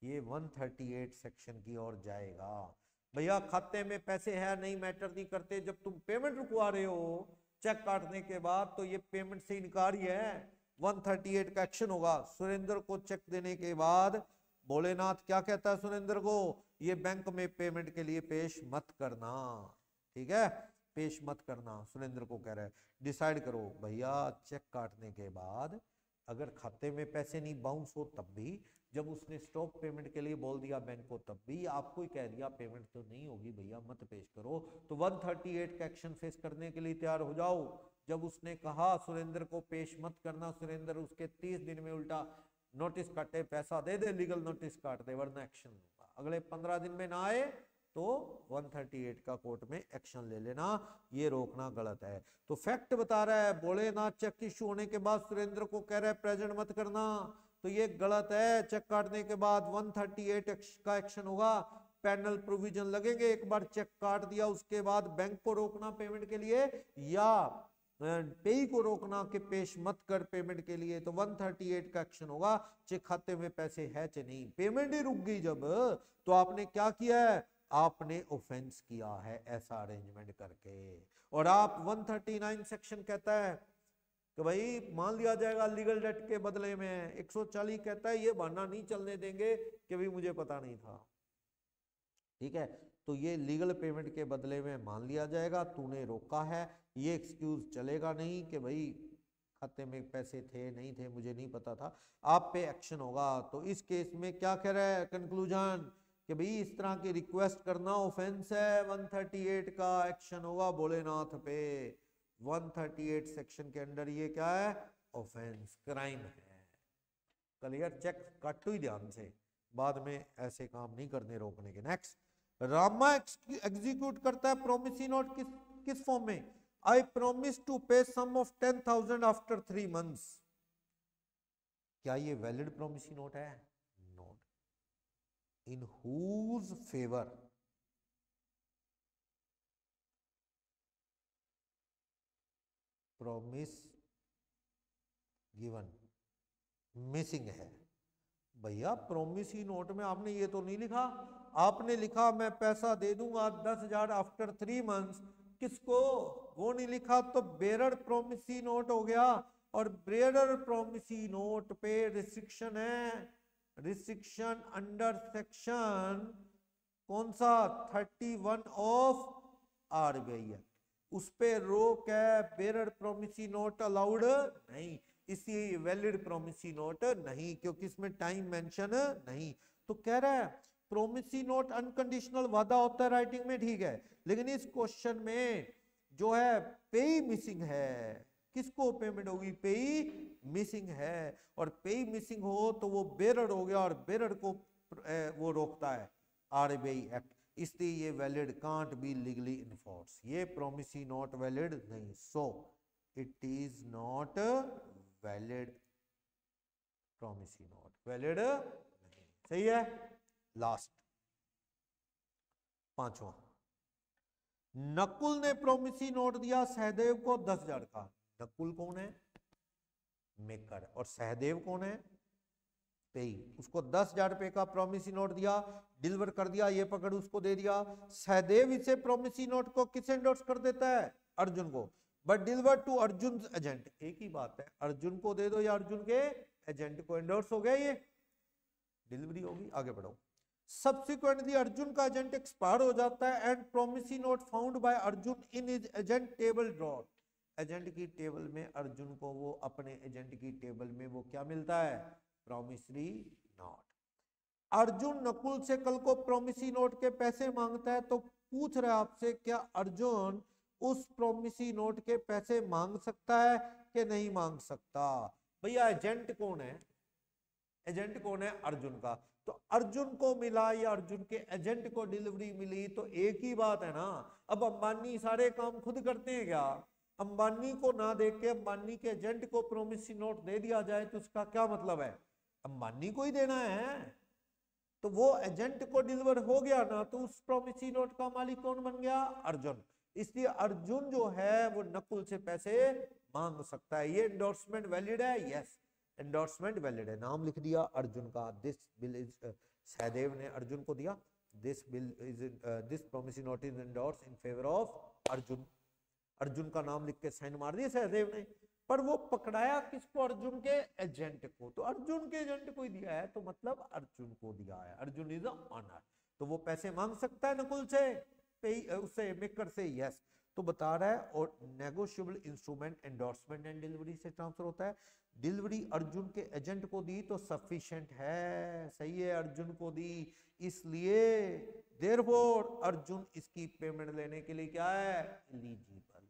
ये 138 सेक्शन की ओर जाएगा। भैया खाते में पैसे है नहीं मैटर नहीं करते, जब तुम पेमेंट रुकवा रहे हो चेक काटने के बाद, तो ये पेमेंट से इनकार ही है, 138 का एक्शन होगा। सुरेंद्र को चेक देने के बाद भोलेनाथ क्या कहता है सुरेंद्र को? ये बैंक में पेमेंट के लिए पेश मत करना, ठीक है, पेश मत करना। सुरेंद्र को कह रहा है डिसाइड करो। भैया चेक काटने के बाद अगर खाते में पैसे नहीं बाउंस हो तब भी, जब उसने स्टॉप पेमेंट के लिए बोल दिया बैंक को तब भी, आपको ही कह दिया पेमेंट तो नहीं होगी भैया मत पेश करो, तो 138 का एक्शन फेस करने के लिए तैयार हो जाओ। जब उसने कहा सुरेंद्र को पेश मत करना, सुरेंद्र उसके 30 दिन में उल्टा नोटिस काटे, पैसा दे दे, लीगल नोटिस काट दे वरना एक्शन होगा। अगले 15 दिन में ना आए तो 138 का कोर्ट में एक्शन ले लेना, ये रोकना गलत है। तो फैक्ट बता रहा है भोलेनाथ चेक इश्यू होने के बाद सुरेंद्र को कह रहा है प्रेजेंट मत करना, तो ये गलत है। चेक काटने के बाद 138 का एक्शन होगा, पैनल प्रोविजन लगेंगे। एक बार चेक काट दिया उसके बाद बैंक को रोकना पेमेंट के लिए, या पेई को रोकना कि पेश मत कर पेमेंट के लिए, तो 138 का एक्शन होगा चेक खाते में पैसे है चे नहीं, पेमेंट ही रुक गई जब, तो आपने क्या किया है, आपने ऑफेंस किया है ऐसा अरेंजमेंट करके। और आप 139 सेक्शन कहता है कि भाई मान लिया जाएगा लीगल डेट के बदले में, 140 कहता है ये बहाना नहीं चलने देंगे कि भाई मुझे पता नहीं था, ठीक है, तो ये लीगल पेमेंट के बदले में मान लिया जाएगा, तूने रोका है, ये एक्सक्यूज चलेगा नहीं कि भाई खाते में पैसे थे नहीं थे मुझे नहीं पता था, आप पे एक्शन होगा। तो इस केस में क्या कह रहा है कंक्लूजन कि भाई इस तरह की रिक्वेस्ट करना ऑफेंस है, 138 का एक्शन होगा भोलेनाथ पे, 138 सेक्शन के अंडर ये क्या है, ऑफेंस, क्राइम है। क्लियर, चेक काटो ही ध्यान से, बाद में ऐसे काम नहीं करने रोकने के। नेक्स्ट, रामा एग्जीक्यूट करता है प्रोमिसी नोट किस फॉर्म में, आई प्रोमिस टू पे सम ऑफ 10,000 आफ्टर 3 months। क्या ये वैलिड प्रोमिसी नोट है? Note. In whose favour promise given missing है। भैया प्रोमिसी नोट में आपने ये तो नहीं लिखा, आपने लिखा मैं पैसा दे दूंगा 10,000 आफ्टर 3 months, किसको, वो नहीं लिखा, तो बेरर प्रोमिसी नोट हो गया। और बेरर प्रोमिसी नोट पे रिस्ट्रिक्शन है, रिस्ट्रिक्शन अंडर सेक्शन कौन सा, 31 ऑफ आरबीआई है, उस पे रोक है, बेरर प्रोमिसी नोट अलाउड नहीं, इसलिए वैलिड प्रोमिसी नोट नहीं, क्योंकि इसमें टाइम मेंशन नहीं। तो कह रहा है प्रोमिसी नोट अनकंडीशनल वादा होता है राइटिंग में, ठीक है, लेकिन इस क्वेश्चन में जो है पेई मिसिंग है, किसको पेमेंट होगी, पेई मिसिंग है, और पेई मिसिंग हो तो वो बेरर हो गया, और बेरर को वो रोकता है आरबीआई एक्ट, इसलिए ये valid can't be legally enforce, ये प्रोमिसी नोट वैलिड नहीं, so it is not valid promissory note, valid नहीं, सही है। लास्ट पांचवा, नकुल ने प्रोमिसी नोट दिया सहदेव को 10,000 का, नकुल कौन है, मेकर, और सहदेव कौन है, पेई, उसको 10,000 रुपए का प्रोमिसी नोट दिया, डिलीवर कर दिया, ये पकड़ उसको दे दिया, सहदेव इसे प्रोमिसी नोट को किसे एंडोर्स कर देता है, अर्जुन को, but deliver to Arjun agent, एक ही बात है, अर्जुन को दे दो या अर्जुन के एजेंट को, एंडोर्स हो गया, ये डिलीवरी होगी। आगे बढ़ो, सब्सिक्वेंटली अर्जुन का एजेंट एक्सपायर हो जाता है and promisee not found by Arjun in his agent table drawer, agent की टेबल में अर्जुन को वो अपने एजेंट की टेबल में वो क्या मिलता है, प्रोमिसरी नोट। अर्जुन नकुल से कल को प्रोमिसी नोट के पैसे मांगता है, तो पूछ रहा है आपसे क्या अर्जुन उस प्रोमिसी नोट के पैसे मांग सकता है कि नहीं मांग सकता। भैया एजेंट कौन है, एजेंट कौन है, अर्जुन का, तो अर्जुन को मिला या अर्जुन के एजेंट को डिलीवरी मिली, तो एक ही बात है ना। अब अंबानी सारे काम खुद करते हैं क्या, अंबानी को ना देख के अंबानी के एजेंट को प्रोमिसी नोट दे दिया जाए तो उसका क्या मतलब है, अंबानी को ही देना है, तो वो एजेंट को डिलीवर हो गया ना, तो उस प्रोमिसी नोट का मालिक कौन बन गया, अर्जुन, इसलिए अर्जुन जो है वो नकुल से पैसे मांग सकता है। ये एंडोर्समेंट वैलिड है, यस एंडोर्समेंट वैलिड है, नाम लिख दिया अर्जुन का, दिस बिल इज, सहदेव ने अर्जुन को दिया, this bill is, this promisee note is endorse in favour of Arjun, Arjun का नाम लिख के साइन मार दिया सहदेव ने, पर वो पकड़ाया किसको, अर्जुन के एजेंट को, तो अर्जुन के एजेंट को ही दिया है, तो मतलब अर्जुन को दिया है, अर्जुन इज ऑनर, तो वो पैसे मांग सकता है नकुल से, उससे मेकर से, यस। तो बता रहा है, और negotiable instrument endorsement and delivery से ट्रांसफर होता है, डिलीवरी अर्जुन के एजेंट को दी तो सफिशिएंट है, सही है, अर्जुन को दी, इसलिए देयरफॉर अर्जुन इसकी पेमेंट लेने के लिए क्या है, एलिजिबल,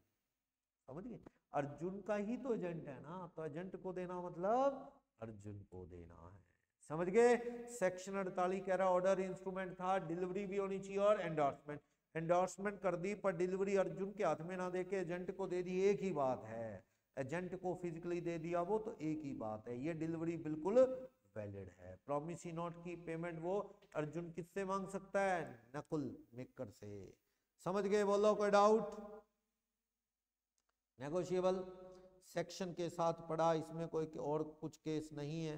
समझ गए, अर्जुन का ही तो एजेंट है ना, तो एजेंट को देना मतलब अर्जुन को देना है, समझ गए। सेक्शन 48 कह रहा ऑर्डर इंस्ट्रूमेंट था, डिलीवरी भी होनी चाहिए और एंडोर्समेंट, एंडोर्समेंट कर दी पर डिलीवरी अर्जुन के हाथ में ना देके एजेंट को दे दी, एक ही बात है, एजेंट को फिजिकली दे दिया वो तो एक ही बात है, ये डिलीवरी बिल्कुल वैलिड है। प्रोमिसी नोट की पेमेंट वो अर्जुन किससे मांग सकता है, नकुल मेकर से, समझ गए, बोलो कोई डाउट। नेगोशिएबल सेक्शन के साथ पढ़ा, इसमें कोई और कुछ केस नहीं है,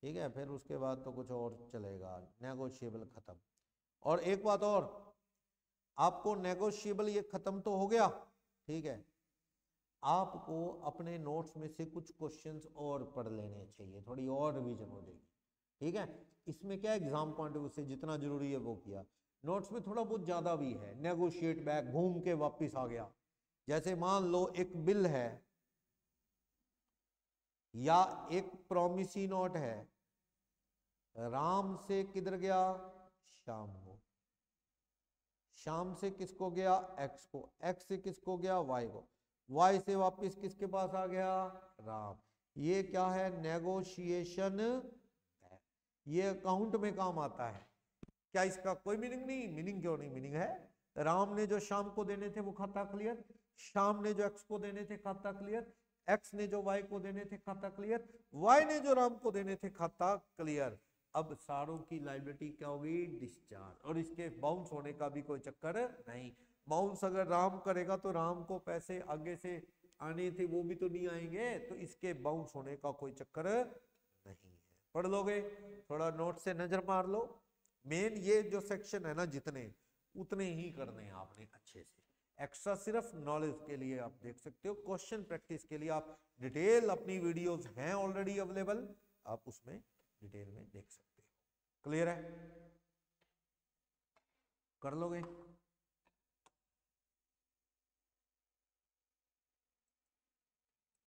ठीक है। फिर उसके बाद तो कुछ और चलेगा, नेगोशिएबल खत्म। और एक बात और, आपको नेगोशिएबल ये खत्म तो हो गया, ठीक है, आपको अपने नोट्स में से कुछ क्वेश्चंस और पढ़ लेने चाहिए, थोड़ी और रिवीजन हो जाएगी, ठीक है। इसमें क्या एग्जाम पॉइंट ऑफ व्यू से जितना जरूरी है वो किया, नोट्स में थोड़ा बहुत ज्यादा भी है। नेगोशिएट बैक, घूम के वापस आ गया। जैसे मान लो एक बिल है या एक प्रॉमिसी नोट है, राम से किधर गया, श्याम को, शाम से किसको गया, एक्स को, एक्स से किसको गया, वाई को, वाई से वापस किसके पास आ गया, राम। ये क्या है, नेगोशिएशन। ये अकाउंट में काम आता है। क्या इसका कोई मीनिंग नहीं? मीनिंग क्यों नहीं, मीनिंग है। राम ने जो शाम को देने थे वो खाता क्लियर, शाम ने जो एक्स को देने थे खाता क्लियर, एक्स ने जो वाई को देने थे खाता क्लियर, वाई ने जो राम को देने थे खाता क्लियर। अब सारों की लायबिलिटी क्या होगी, डिस्चार्ज। और इसके बाउंस होने का भी कोई चक्कर नहीं। बाउंस अगर राम करेगा तो राम को पैसे आगे से आने थे वो भी तो नहीं आएंगे, तो इसके बाउंस होने का कोई चक्कर नहीं है। पढ़ लोगे, थोड़ा नोट से नजर मार लो। मेन ये जो सेक्शन है ना, जितने उतने ही करने हैं आपने अच्छे से। एक्स्ट्रा सिर्फ नॉलेज के लिए आप देख सकते हो, क्वेश्चन प्रैक्टिस के लिए आप डिटेल अपनी वीडियोस हैं ऑलरेडी अवेलेबल, आप उसमें डिटेल में देख सकते हो। क्लियर है, कर लोगे।